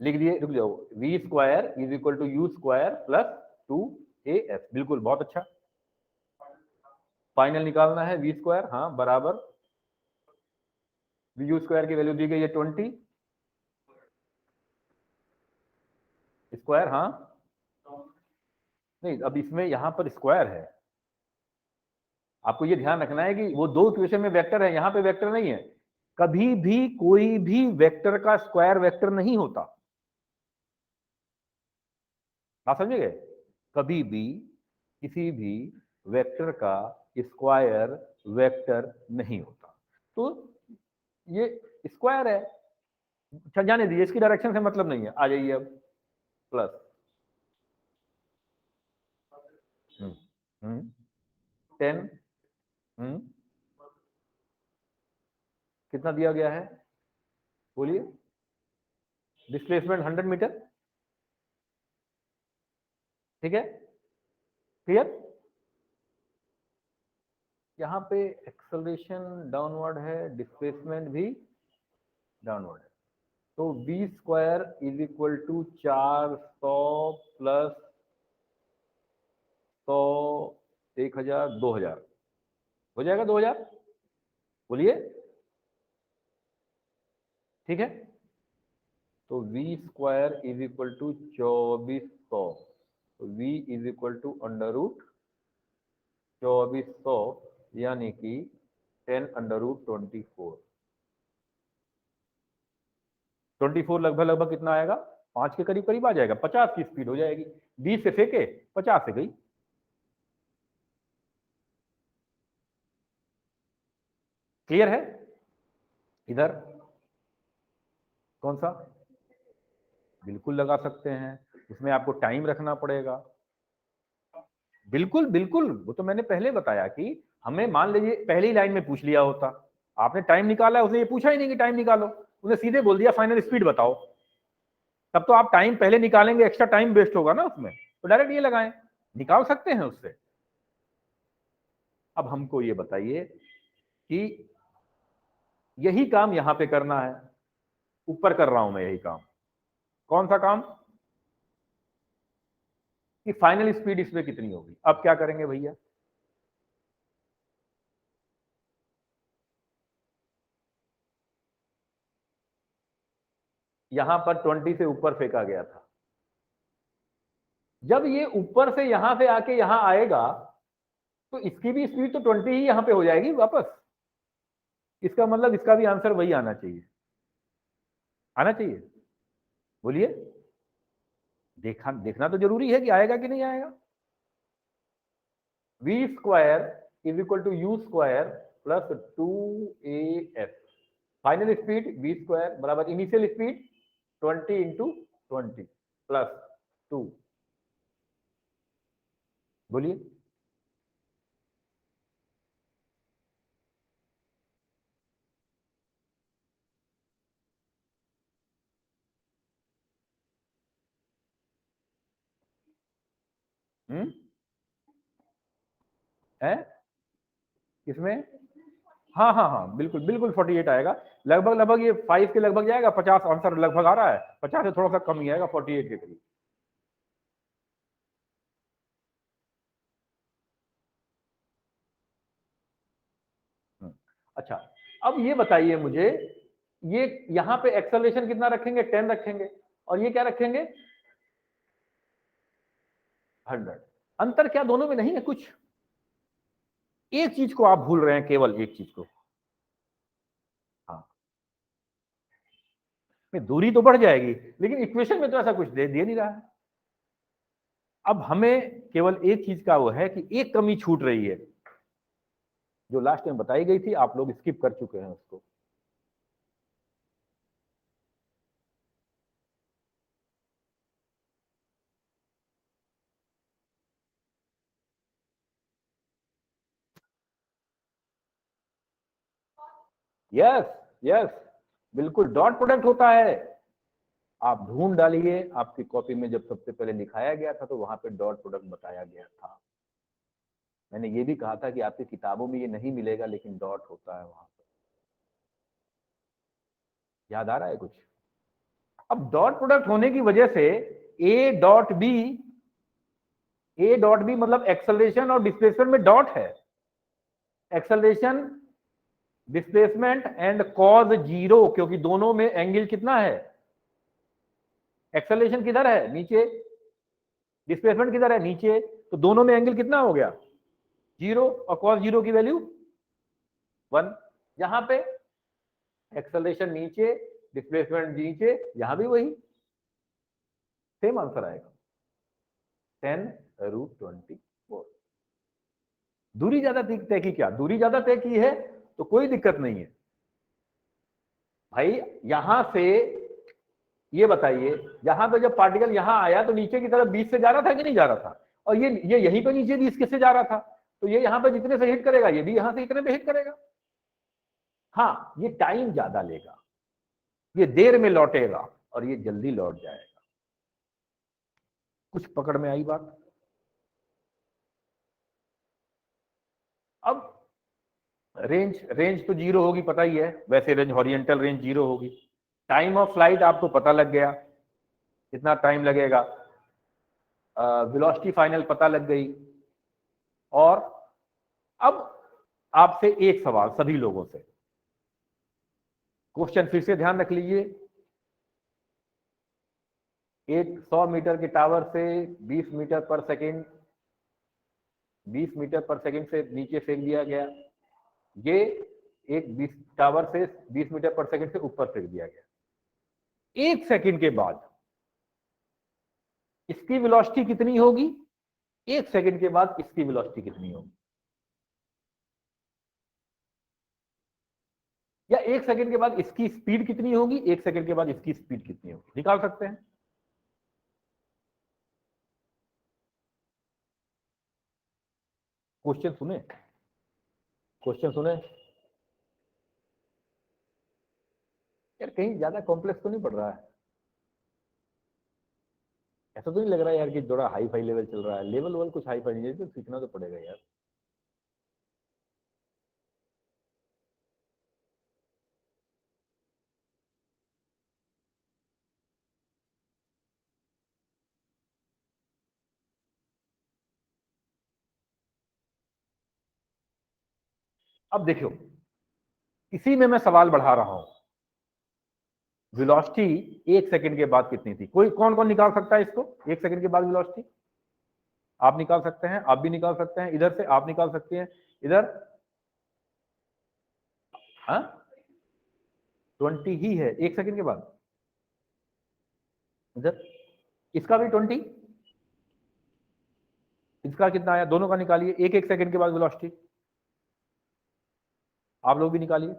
लिख दिए, रुक जाओ। V square is equal to U square plus 2as, बिल्कुल, बहुत अच्छा। फाइनल निकालना है वी स्क्वायर, हाँ, बराबर यू स्क्वायर की वैल्यू दी गई है 20 स्क्वायर, हाँ। नहीं, अब इसमें यहां पर स्क्वायर है, आपको ये ध्यान रखना है कि वो दो इक्वेशन में वेक्टर है, यहां पे वेक्टर नहीं है। कभी भी कोई भी वेक्टर का स्क्वायर वेक्टर नहीं होता, आप समझ गए? कभी भी किसी भी वेक्टर का स्क्वायर वेक्टर नहीं होता। तो ये स्क्वायर है, अच्छा जाने दीजिए, इसकी डायरेक्शन से मतलब नहीं है। आ जाइए अब, प्लस 10 कितना दिया गया है, बोलिए? डिस्प्लेसमेंट 100 मीटर, ठीक है, क्लियर? यहाँ पे एक्सेलरेशन डाउनवर्ड है, डिस्प्लेसमेंट भी डाउनवर्ड है। तो v square is equal to 400 plus 100, 1000, 2000 हो जाएगा, 2000, बोलिए, ठीक है। तो v square is equal to 2400, तो v is equal to under root 2400, यानी कि 10 अंडर रूट 24। 24 लगभग लगभग कितना आएगा, 5 के करीब करीब आ जाएगा, 50 की स्पीड हो जाएगी। 20 से फेंके, 50 से गई। क्लियर है? इधर कौन सा, बिल्कुल लगा सकते हैं, उसमें आपको टाइम रखना पड़ेगा। बिल्कुल बिल्कुल, वो तो मैंने पहले बताया कि हमें मान लीजिए पहली लाइन में पूछ लिया होता, आपने टाइम निकाला, उसने ये पूछा ही नहीं कि टाइम निकालो, उसने सीधे बोल दिया फाइनल स्पीड बताओ। तब तो आप टाइम पहले निकालेंगे, एक्स्ट्रा टाइम वेस्ट होगा ना उसमें, तो डायरेक्ट ये लगाएं, निकाल सकते हैं उससे। अब हमको ये बताइए कि यही काम यहां पे करना है, ऊपर कर रहा हूं मैं यही काम। कौन सा काम? कि फाइनल स्पीड इसमें कितनी होगी। अब क्या करेंगे भैया, यहां पर 20 से ऊपर फेंका गया था, जब ये ऊपर से यहां से आके यहां आएगा, तो इसकी भी स्पीड तो 20 ही यहां पे हो जाएगी वापस। इसका मतलब इसका भी आंसर वही आना चाहिए, आना चाहिए, बोलिए। देखना तो जरूरी है कि आएगा कि नहीं आएगा। V square is equal to U square plus 2as, final speed V square बराबर इनिशियल स्पीड 20 इंटू 20 प्लस 2, बोलिए। हम्म, है इसमें, हाँ हाँ हाँ, बिल्कुल बिल्कुल 48 आएगा, लगभग लगभग ये 5 के लगभग जाएगा, 50 आंसर लगभग आ रहा है, 50 से थोड़ा सा कम ही आएगा, 48 के करीब। अच्छा, अब ये बताइए मुझे, ये यहां पे एक्सेलरेशन कितना रखेंगे, 10 रखेंगे, और ये क्या रखेंगे, 100। अंतर क्या दोनों में नहीं है कुछ? एक चीज को आप भूल रहे हैं, केवल एक चीज को। हाँ, में दूरी तो बढ़ जाएगी, लेकिन इक्वेशन में तो ऐसा कुछ दे नहीं रहा है। अब हमें केवल एक चीज का वो है कि एक कमी छूट रही है, जो लास्ट टाइम बताई गई थी, आप लोग स्किप कर चुके हैं उसको। यस, यस, बिल्कुल डॉट प्रोडक्ट होता है। आप ढूंढ डालिए, आपकी कॉपी में जब सबसे पहले लिखाया गया था तो वहां पे डॉट प्रोडक्ट बताया गया था। मैंने ये भी कहा था कि आपकी किताबों में ये नहीं मिलेगा, लेकिन डॉट होता है वहां पे। याद आ रहा है कुछ? अब डॉट प्रोडक्ट होने की वजह से ए डॉट बी मतलब एक्सेलरेशन और डिस्प्लेसमेंट में डॉट है। Acceleration, displacement and cause zero, क्योंकि दोनों में एंगल कितना है? एक्सेलरेशन किधर है? नीचे। डिस्प्लेसमेंट किधर है? नीचे। तो दोनों में एंगल कितना हो गया? जीरो। और कॉस जीरो की वैल्यू 1। यहां पे एक्सेलरेशन नीचे, डिस्प्लेसमेंट नीचे, यहां भी वही सेम आंसर आएगा, 10√24। दूरी ज्यादा तय की क्या? दूरी ज्यादा तय की है तो कोई दिक्कत नहीं है भाई। यहां से ये बताइए, यहां पे जब पार्टिकल यहां आया तो नीचे की तरफ 20 से जा रहा था कि नहीं जा रहा था? और ये यहीं पे नीचे 20 से जा रहा था, तो ये यहां पे जितने से हिट करेगा ये भी यहां से इतने पे हिट करेगा। हाँ, ये टाइम ज्यादा लेगा, ये देर में लौटेगा और ये जल्दी लौट जाएगा। कुछ पकड़ में आई बात? अब रेंज रेंज तो जीरो होगी, पता ही है, वैसे रेंज हॉरिजॉन्टल रेंज जीरो होगी। टाइम ऑफ फ्लाइट आपको पता लग गया, कितना टाइम लगेगा। वेलोसिटी फाइनल पता लग गई। और अब आपसे एक सवाल सभी लोगों से, क्वेश्चन फिर से ध्यान रख लीजिए। एक 100 मीटर के टावर से 20 मीटर पर सेकेंड 20 मीटर पर सेकेंड से नीचे फेंक दिया गया। ये एक 20 टावर से 20 मीटर पर सेकेंड से ऊपर फेंक दिया गया। 1 सेकेंड के बाद इसकी वेलोसिटी कितनी होगी? 1 सेकेंड के बाद इसकी वेलोसिटी कितनी होगी? या 1 सेकेंड के बाद इसकी स्पीड कितनी होगी? 1 सेकेंड के बाद इसकी स्पीड कितनी होगी? निकाल सकते हैं? क्वेश्चन सुने? क्वेश्चन सुने? यार कहीं ज्यादा कॉम्प्लेक्स तो नहीं पड़ रहा है? ऐसा तो नहीं लग रहा है यार कि थोड़ा हाई फाई लेवल चल रहा है? लेवल वाल कुछ हाई फाई नहीं है, तो सीखना तो पड़ेगा यार। अब देखियो, इसी में मैं सवाल बढ़ा रहा हूं। वेलोसिटी 1 सेकेंड के बाद कितनी थी? कोई कौन कौन निकाल सकता है इसको? 1 सेकेंड के बाद वेलोसिटी आप निकाल सकते हैं, आप भी निकाल सकते हैं, इधर से आप निकाल सकते हैं, इधर। हाँ, 20 ही है 1 सेकेंड के बाद। इधर इसका भी 20, इसका कितना आया? दोनों का निकालिए, एक एक सेकेंड के बाद वेलोसिटी। आप लोग भी निकालिए।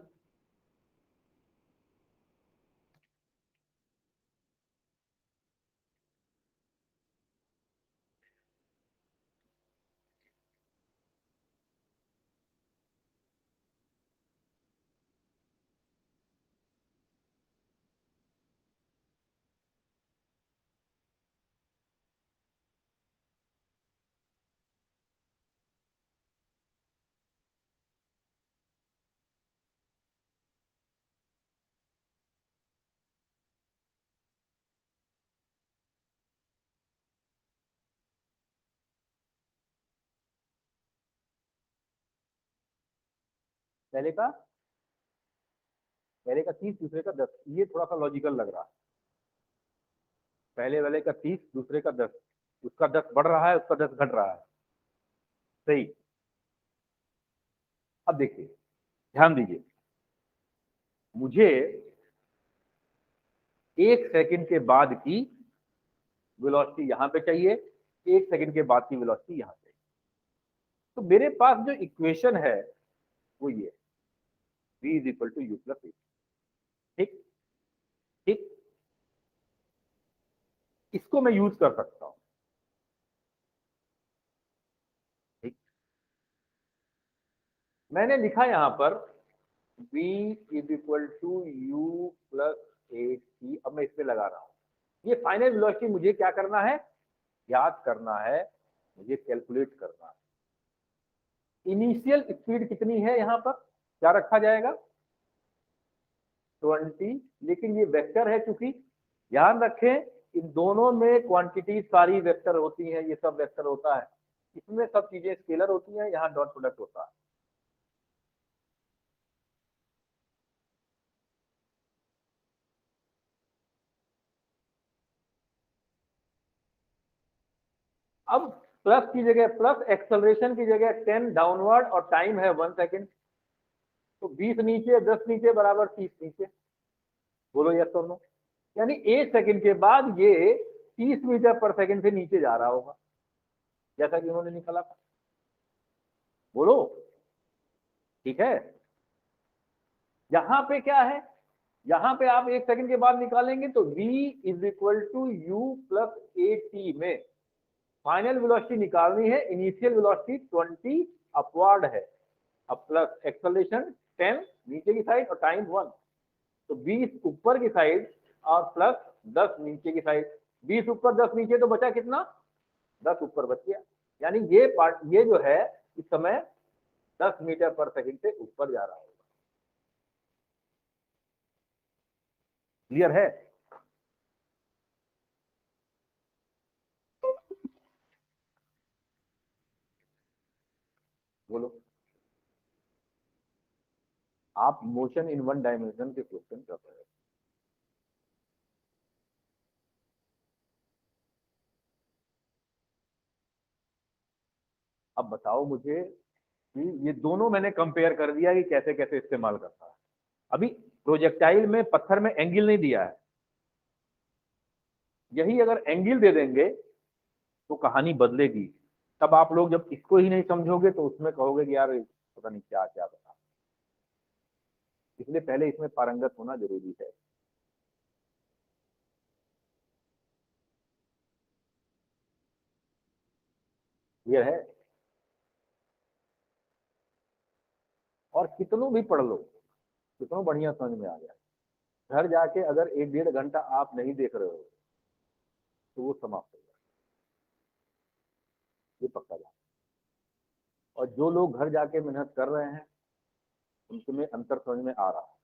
पहले का 30, दूसरे का 10, ये थोड़ा सा लॉजिकल लग रहा है। पहले वाले का 30, दूसरे का 10, उसका 10 बढ़ रहा है, उसका 10 घट रहा है। सही। अब देखिए, ध्यान दीजिए, मुझे 1 सेकंड के बाद की वेलोसिटी यहां पे चाहिए, 1 सेकंड के बाद की वेलोसिटी यहां चाहिए। तो मेरे पास जो इक्वेशन है वो ये v is equal to u plus a. ठीक ठीक, इसको मैं यूज कर सकता हूं। ठीक, मैंने लिखा यहां पर v is equal to u plus A t. अब मैं इस पे लगा रहा हूं। ये फाइनल वेलोसिटी मुझे क्या करना है, याद करना है, मुझे कैलकुलेट करना है। इनिशियल स्पीड कितनी है, यहां पर क्या रखा जाएगा, 20। लेकिन ये वेक्टर है, चूंकि ध्यान रखें इन दोनों में क्वांटिटी सारी वेक्टर होती हैं, ये सब वेक्टर होता है, इसमें सब चीजें स्केलर होती हैं, यहाँ डॉट प्रोडक्ट होता है। अब प्लस की जगह प्लस, एक्सेलरेशन की जगह 10 डाउनवर्ड और टाइम है 1 सेकेंड। तो 20 नीचे 10 नीचे बराबर 30 नीचे। बोलो यस और नो। यानी 1 सेकेंड के बाद ये 30 मीटर पर सेकेंड से नीचे जा रहा होगा, जैसा कि उन्होंने निकाला था। बोलो ठीक है। यहां पे क्या है, यहां पे आप 1 सेकंड के बाद निकालेंगे तो v is equal to u plus A t में फाइनल वेलोसिटी निकालनी है। इनिशियल वेलोसिटी 20 अपवर्ड है, अब प्लस एक्सेलरेशन 10 नीचे की साइड और टाइम 1। तो 20 ऊपर की साइड और प्लस 10 नीचे की साइड। 20 ऊपर 10 नीचे तो बचा कितना, 10 ऊपर बच गया। यानी ये पार्ट, ये जो है इस समय 10 मीटर पर सेकंड से ऊपर जा रहा होगा। क्लियर है। बोलो, आप मोशन इन वन डायमेंशन के क्वेश्चन कर रहे हो। अब बताओ मुझे कि ये दोनों मैंने कंपेयर कर दिया कि कैसे कैसे इस्तेमाल करता है। अभी प्रोजेक्टाइल में पत्थर में एंगल नहीं दिया है, यही अगर एंगल दे देंगे तो कहानी बदलेगी। तब आप लोग जब इसको ही नहीं समझोगे तो उसमें कहोगे कि यार पता नहीं क्या क्या बता। इसलिए पहले इसमें पारंगत होना जरूरी है। ये है। और कितनों भी पढ़ लो, कितनों बढ़िया समझ में आ गया, घर जाके अगर 1-1.5 घंटा आप नहीं देख रहे हो तो वो समाप्त हो जाए, ये पक्का जाए। और जो लोग घर जाके मेहनत कर रहे हैं उनमें अंतर समझ में आ रहा है,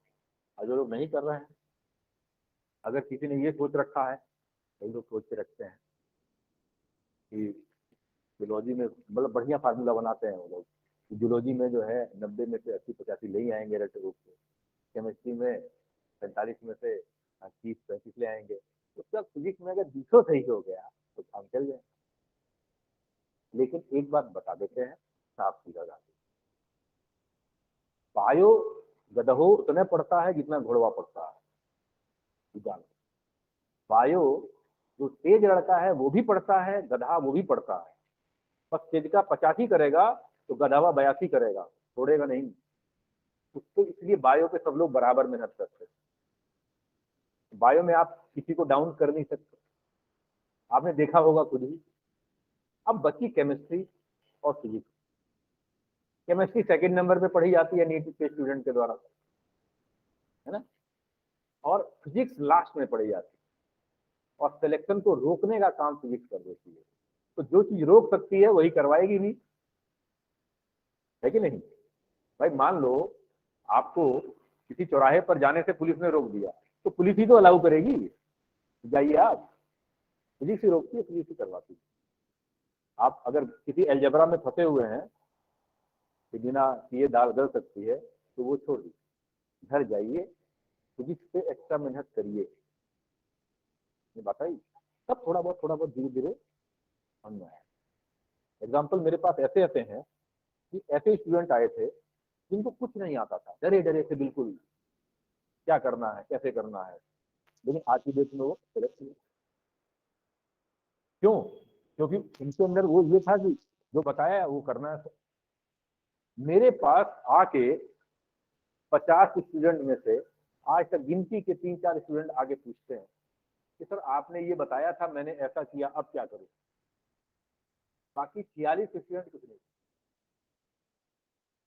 और जो लोग नहीं कर रहे हैं, अगर किसी ने ये सोच रखा है, कई लोग सोच के रखते हैं कि जूलॉजी में मतलब बढ़िया फार्मूला बनाते हैं वो लोग, जूलॉजी में जो है 90 में से 80-85 ले ही आएंगे रट रूप से, केमिस्ट्री में 45 में से 30-35 ले आएंगे। तो सब फिजिक्स में अगर 200 सही हो गया तो काम चल जाए। लेकिन एक बात बता देते हैं साफ सीधा बात, बायो गधो उतने पड़ता है जितना घोड़वा पड़ता है। जान, बायो जो तेज लड़का है वो भी पढ़ता है, गधा वो भी पढ़ता है। बस तेज का 85 करेगा तो गधावा 82 करेगा, छोड़ेगा नहीं उसको। इसलिए बायो पे सब लोग बराबर मेहनत करते हैं। बायो में आप किसी को डाउन कर नहीं सकते, आपने देखा होगा खुद ही। अब बची केमिस्ट्री और फिजिक्स। केमिस्ट्री सेकंड नंबर पे पढ़ी जाती है नीट के स्टूडेंट के द्वारा, है ना, और फिजिक्स लास्ट में पढ़ी जाती है। और सिलेक्शन को रोकने का काम फिजिक्स कर देती है। तो जो चीज रोक सकती है वही करवाएगी भी, है कि नहीं भाई। मान लो आपको किसी चौराहे पर जाने से पुलिस ने रोक दिया, तो पुलिस ही तो अलाउ करेगी, जाइए आप। फिजिक्स ही रोकती है, फिजिक्स ही करवाती है। आप अगर किसी एल्जेब्रा में फंसे हुए हैं कि बिना किए दाल गल सकती है, तो वो छोड़ दीजिए, घर जाइए, फिजिक्स पे एक्स्ट्रा मेहनत करिए। ये बताइए, तब थोड़ा बहुत धीरे धीरे समझ में आया। एग्जाम्पल मेरे पास ऐसे ऐसे हैं कि ऐसे स्टूडेंट आए थे जिनको कुछ नहीं आता था, डरे डरे से बिल्कुल क्या करना है कैसे करना है। लेकिन आज की डेट में वो सेलेक्ट हुए। क्यों? क्योंकि उनके अंदर वो ये था कि जो बताया वो करना है। मेरे पास आके 50 स्टूडेंट में से आज तक गिनती के 3-4 स्टूडेंट आगे पूछते हैं कि सर आपने ये बताया था, मैंने ऐसा किया, अब क्या करूं। बाकी 46 स्टूडेंट कुछ नहीं।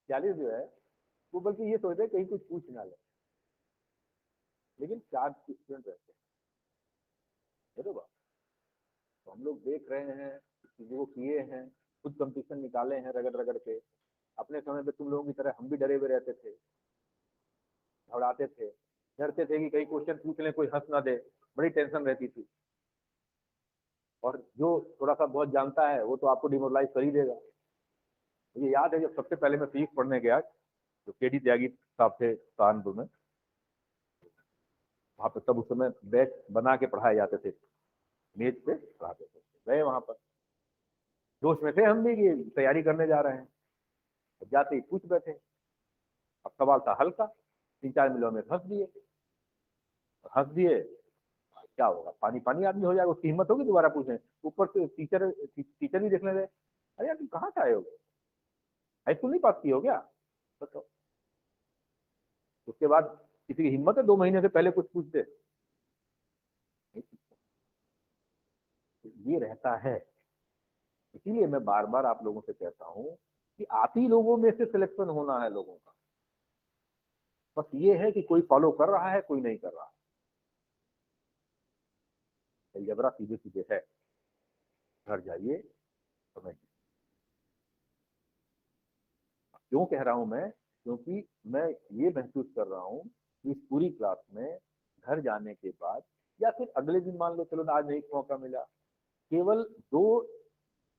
46 जो है वो बल्कि ये सोचते कहीं कुछ पूछ ना ले, लेकिन 4 स्टूडेंट रहते हैं। बरोबर। तो हम लोग देख रहे हैं, चीजों को किए हैं, खुद कंपटीशन निकाले हैं रगड़ रगड़ के। अपने समय पे तुम लोगों की तरह हम भी डरे हुए रहते थे, घबराते थे, डरते थे कि कहीं क्वेश्चन पूछ लें कोई हंस ना दे, बड़ी टेंशन रहती थी। और जो थोड़ा सा बहुत जानता है वो तो आपको डिमोरलाइज कर ही देगा। मुझे याद है जब सबसे पहले मैं फिजिक्स पढ़ने गया, जो केडी त्यागी साहब थे कानपुर में, वहां पे तब उस समय बैच बना के पढ़ाए जाते थे, मेज पे पढ़ाते थे। गए वहां पर, जोश में थे हम भी कि तैयारी करने जा रहे हैं। जाते ही पूछ बैठे। अब सवाल था हल्का, 3-4 मिनटों में हंस दिए। क्या होगा, पानी पानी आदमी हो जाएगा, उसकी हिम्मत होगी दोबारा पूछे। ऊपर से टीचर भी देखने लगे, अरे यार तुम कहाँ से आए हो, हाई स्कूल नहीं पास किए हो क्या? तो उसके बाद किसी की हिम्मत है 2 महीने से पहले कुछ पूछते? ये रहता है। इसीलिए मैं बार बार आप लोगों से कहता हूं कि आप ही लोगों में से सिलेक्शन होना है लोगों का। बस ये है कि कोई फॉलो कर रहा है, कोई नहीं कर रहा है। जबरा सीधे सीधे है, घर जाइए समझ। क्यों कह रहा हूं मैं? क्योंकि मैं ये महसूस कर रहा हूं कि इस पूरी क्लास में घर जाने के बाद या फिर अगले दिन, मान लो चलो आज एक मौका मिला, केवल 2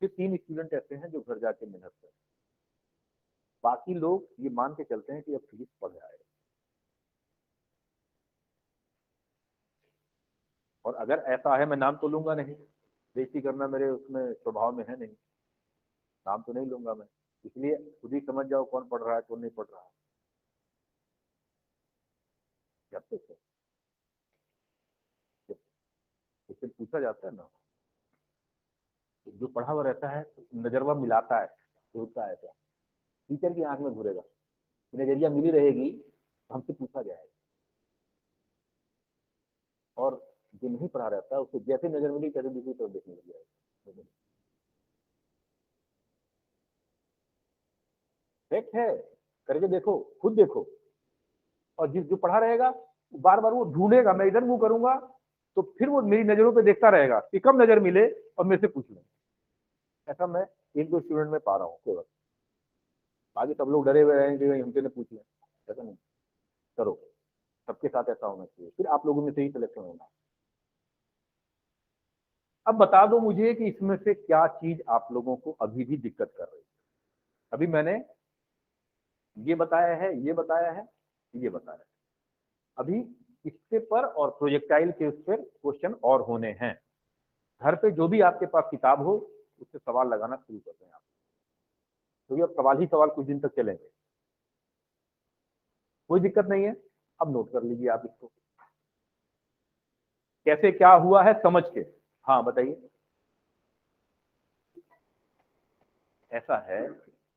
से 3 स्टूडेंट ऐसे हैं जो घर जाके मेहनत करें। बाकी लोग ये मान के चलते हैं कि अब फिजिक्स पढ़ जाए, और अगर ऐसा है, मैं नाम तो लूंगा नहीं, बेइज्जती करना मेरे उसमें स्वभाव में है नहीं, नाम तो नहीं लूंगा मैं। इसलिए खुद ही समझ जाओ कौन पढ़ रहा है कौन नहीं पढ़ रहा है। जब तक जब क्वेश्चन पूछा जाता है ना, जो पढ़ा हुआ रहता है तो नजरवा मिलाता है, घूरता है ऐसा, टीचर की आंख में घूरेगा, नजरिया मिली रहेगी, हमसे पूछा जाएगा। और जो नहीं पढ़ा रहता है उसको जैसे नजर मिली तैसे दूसरी तरफ देखने लग जाएगा। फैक्ट है, करके देखो, खुद देखो। और जिस जो पढ़ा रहेगा बार बार वो ढूंढेगा, मैं इधर मुंह करूंगा तो फिर वो मेरी नजरों पे देखता रहेगा कि कब नजर मिले और मेरे से पूछ ले। ऐसा मैं 1-2 स्टूडेंट में पा रहा हूँ केवल। बाकी सब लोग डरे हुए रहेंगे कि हमसे ने पूछ लिया। ऐसा नहीं करो, सबके साथ ऐसा होना चाहिए, फिर आप लोगों में से ही सिलेक्शन होना। अब बता दो मुझे कि इसमें से क्या चीज आप लोगों को अभी भी दिक्कत कर रही है। अभी मैंने ये बताया है, ये बताया है, ये बताया है। अभी इसके पर और प्रोजेक्टाइल के उस पर क्वेश्चन और होने हैं। घर पे जो भी आपके पास किताब हो उससे सवाल लगाना शुरू करते हैं आप, क्योंकि अब सवाल ही सवाल कुछ दिन तक चलेंगे। कोई दिक्कत नहीं है, अब नोट कर लीजिए आप इसको, कैसे क्या हुआ है समझ के। हाँ बताइए। ऐसा है,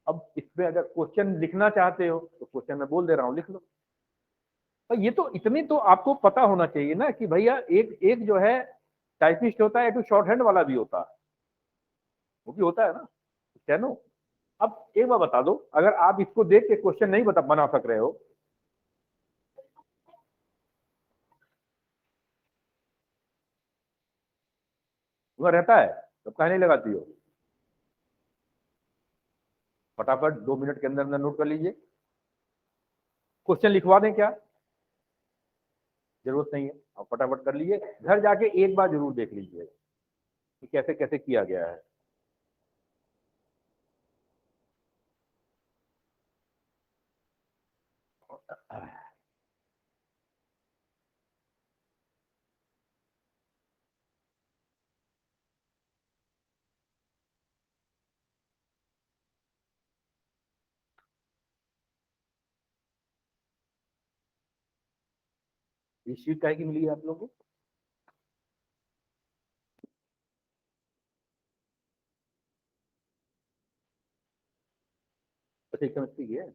अब इसमें अगर क्वेश्चन लिखना चाहते हो तो क्वेश्चन मैं बोल दे रहा हूँ, लिख लो। और ये तो इतनी तो आपको पता होना चाहिए ना कि भैया एक एक जो है टाइपिस्ट होता है, एक शॉर्ट हैंड वाला भी होता है, वो भी होता है ना, स्टेनो। अब एक बार बता दो, अगर आप इसको देख के क्वेश्चन नहीं बना सक रहे हो, वह रहता है तब कहीं नहीं लगाती हो। फटाफट 2 मिनट के अंदर अंदर नोट कर लीजिए। क्वेश्चन लिखवा दें क्या? जरूरत नहीं है, आप फटाफट कर लीजिए। घर जाके एक बार जरूर देख लीजिए कि कैसे कैसे किया गया है। ये शीट काहे की मिली है आप लोगों को? अच्छा, केमिस्ट्री की है।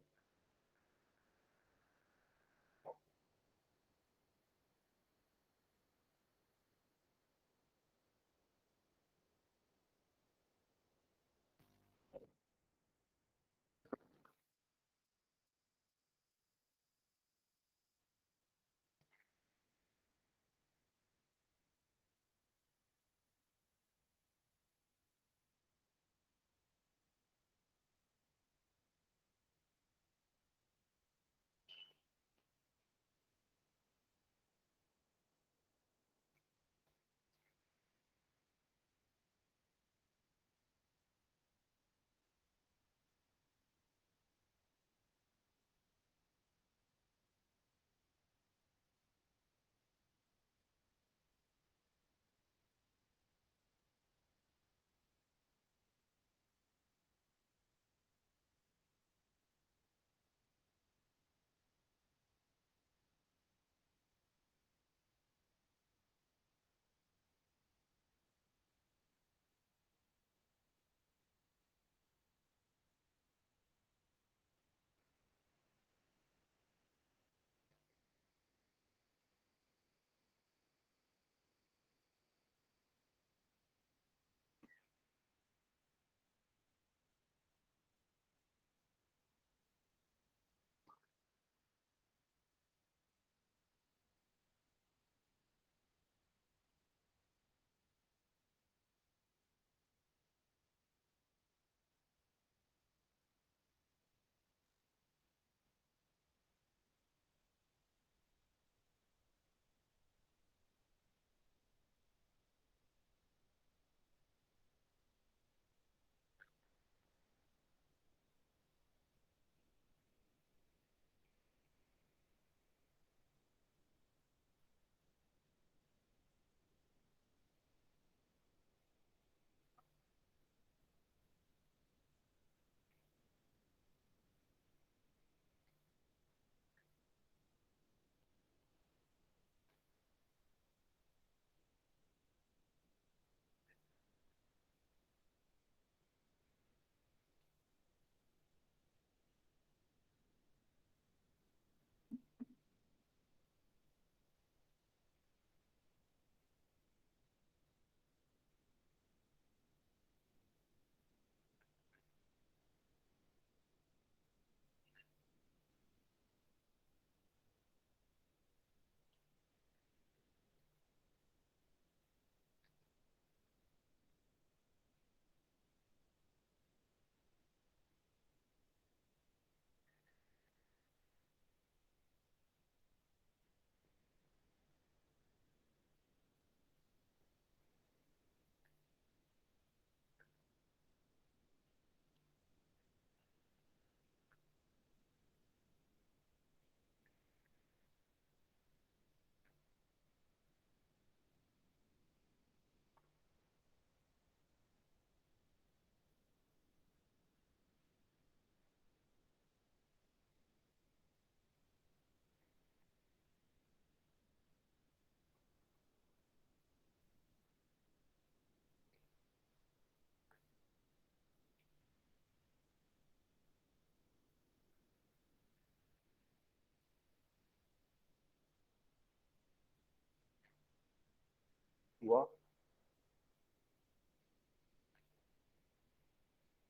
हुआ,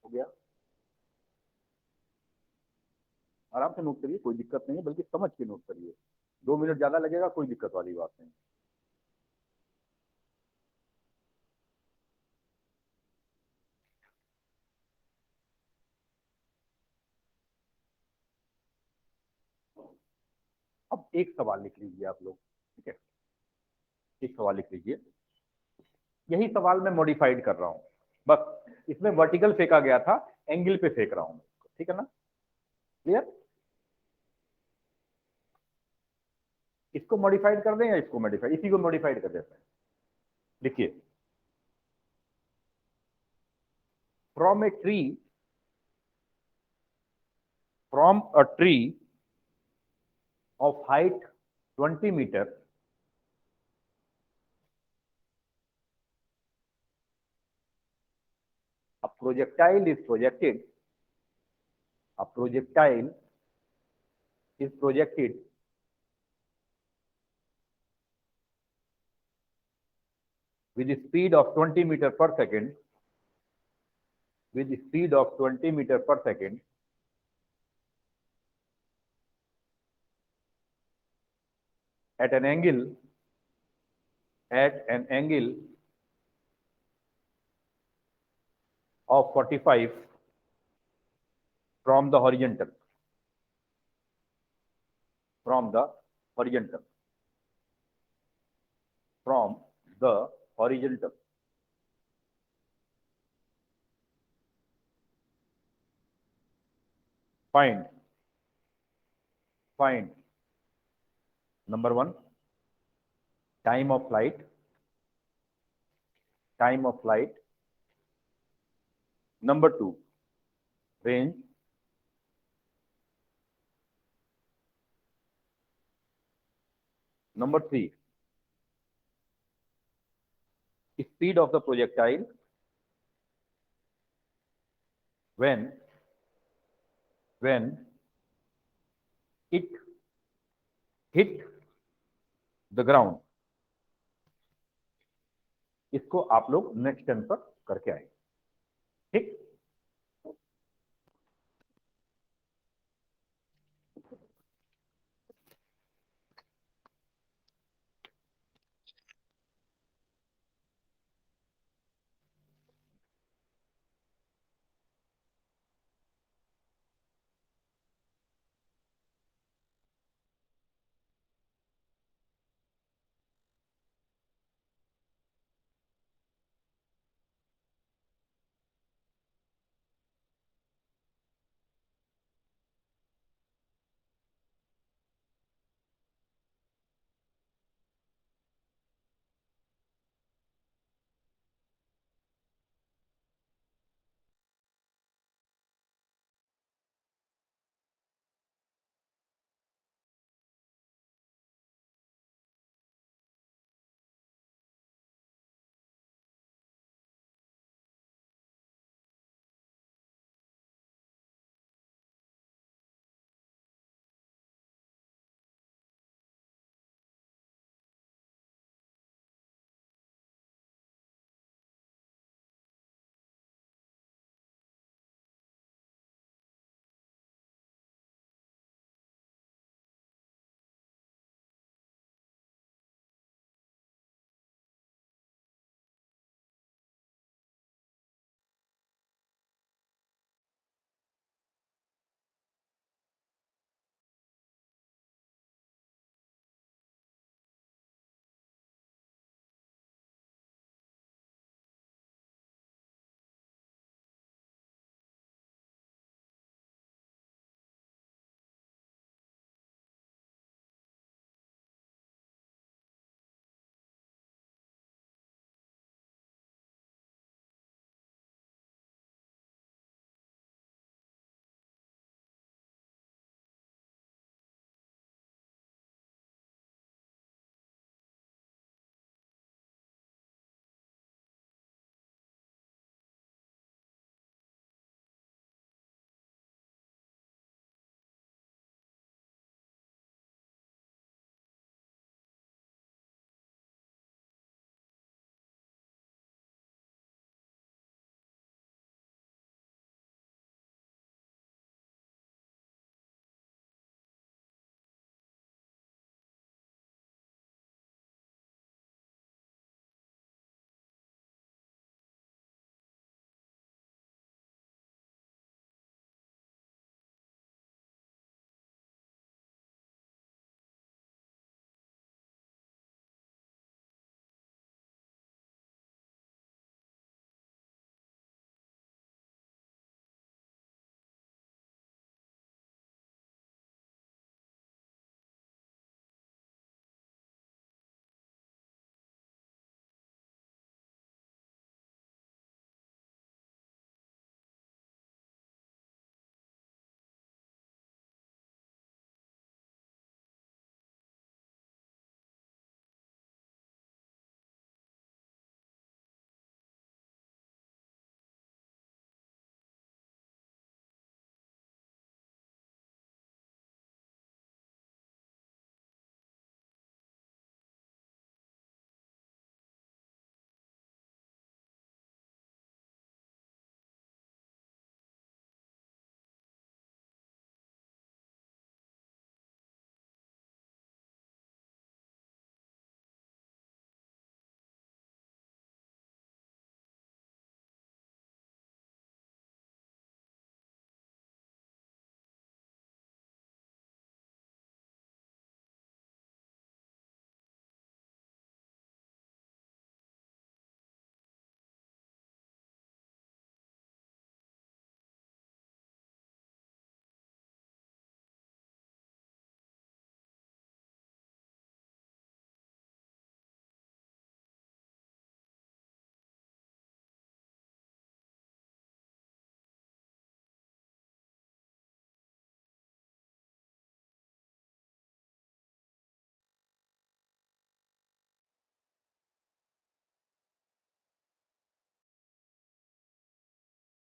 हो गया। आराम से नोट करिए, कोई दिक्कत नहीं है, बल्कि समझ के नोट करिए। 2 मिनट ज्यादा लगेगा, कोई दिक्कत वाली बात नहीं। अब एक सवाल लिख लीजिए आप लोग, ठीक है? एक सवाल लिख लीजिए। यही सवाल मैं मॉडिफाइड कर रहा हूं, बस इसमें वर्टिकल फेंका गया था, एंगल पे फेंक रहा हूं, ठीक है ना? क्लियर? इसको मॉडिफाइड कर दें या इसको मॉडिफाइड, इसी को मॉडिफाइड कर देते हैं। लिखिए, from a tree, from a tree of height 20 meter projectile is projected, a projectile is projected with the speed of 20 meter per second, with the speed of 20 meter per second, at an angle of 45 from the horizontal, from the horizontal, from the horizontal. Find number 1, time of flight, number 2, range, number 3, speed of the projectile when it hit the ground. इसको आप लोग next turn पर करके आए, ठीक।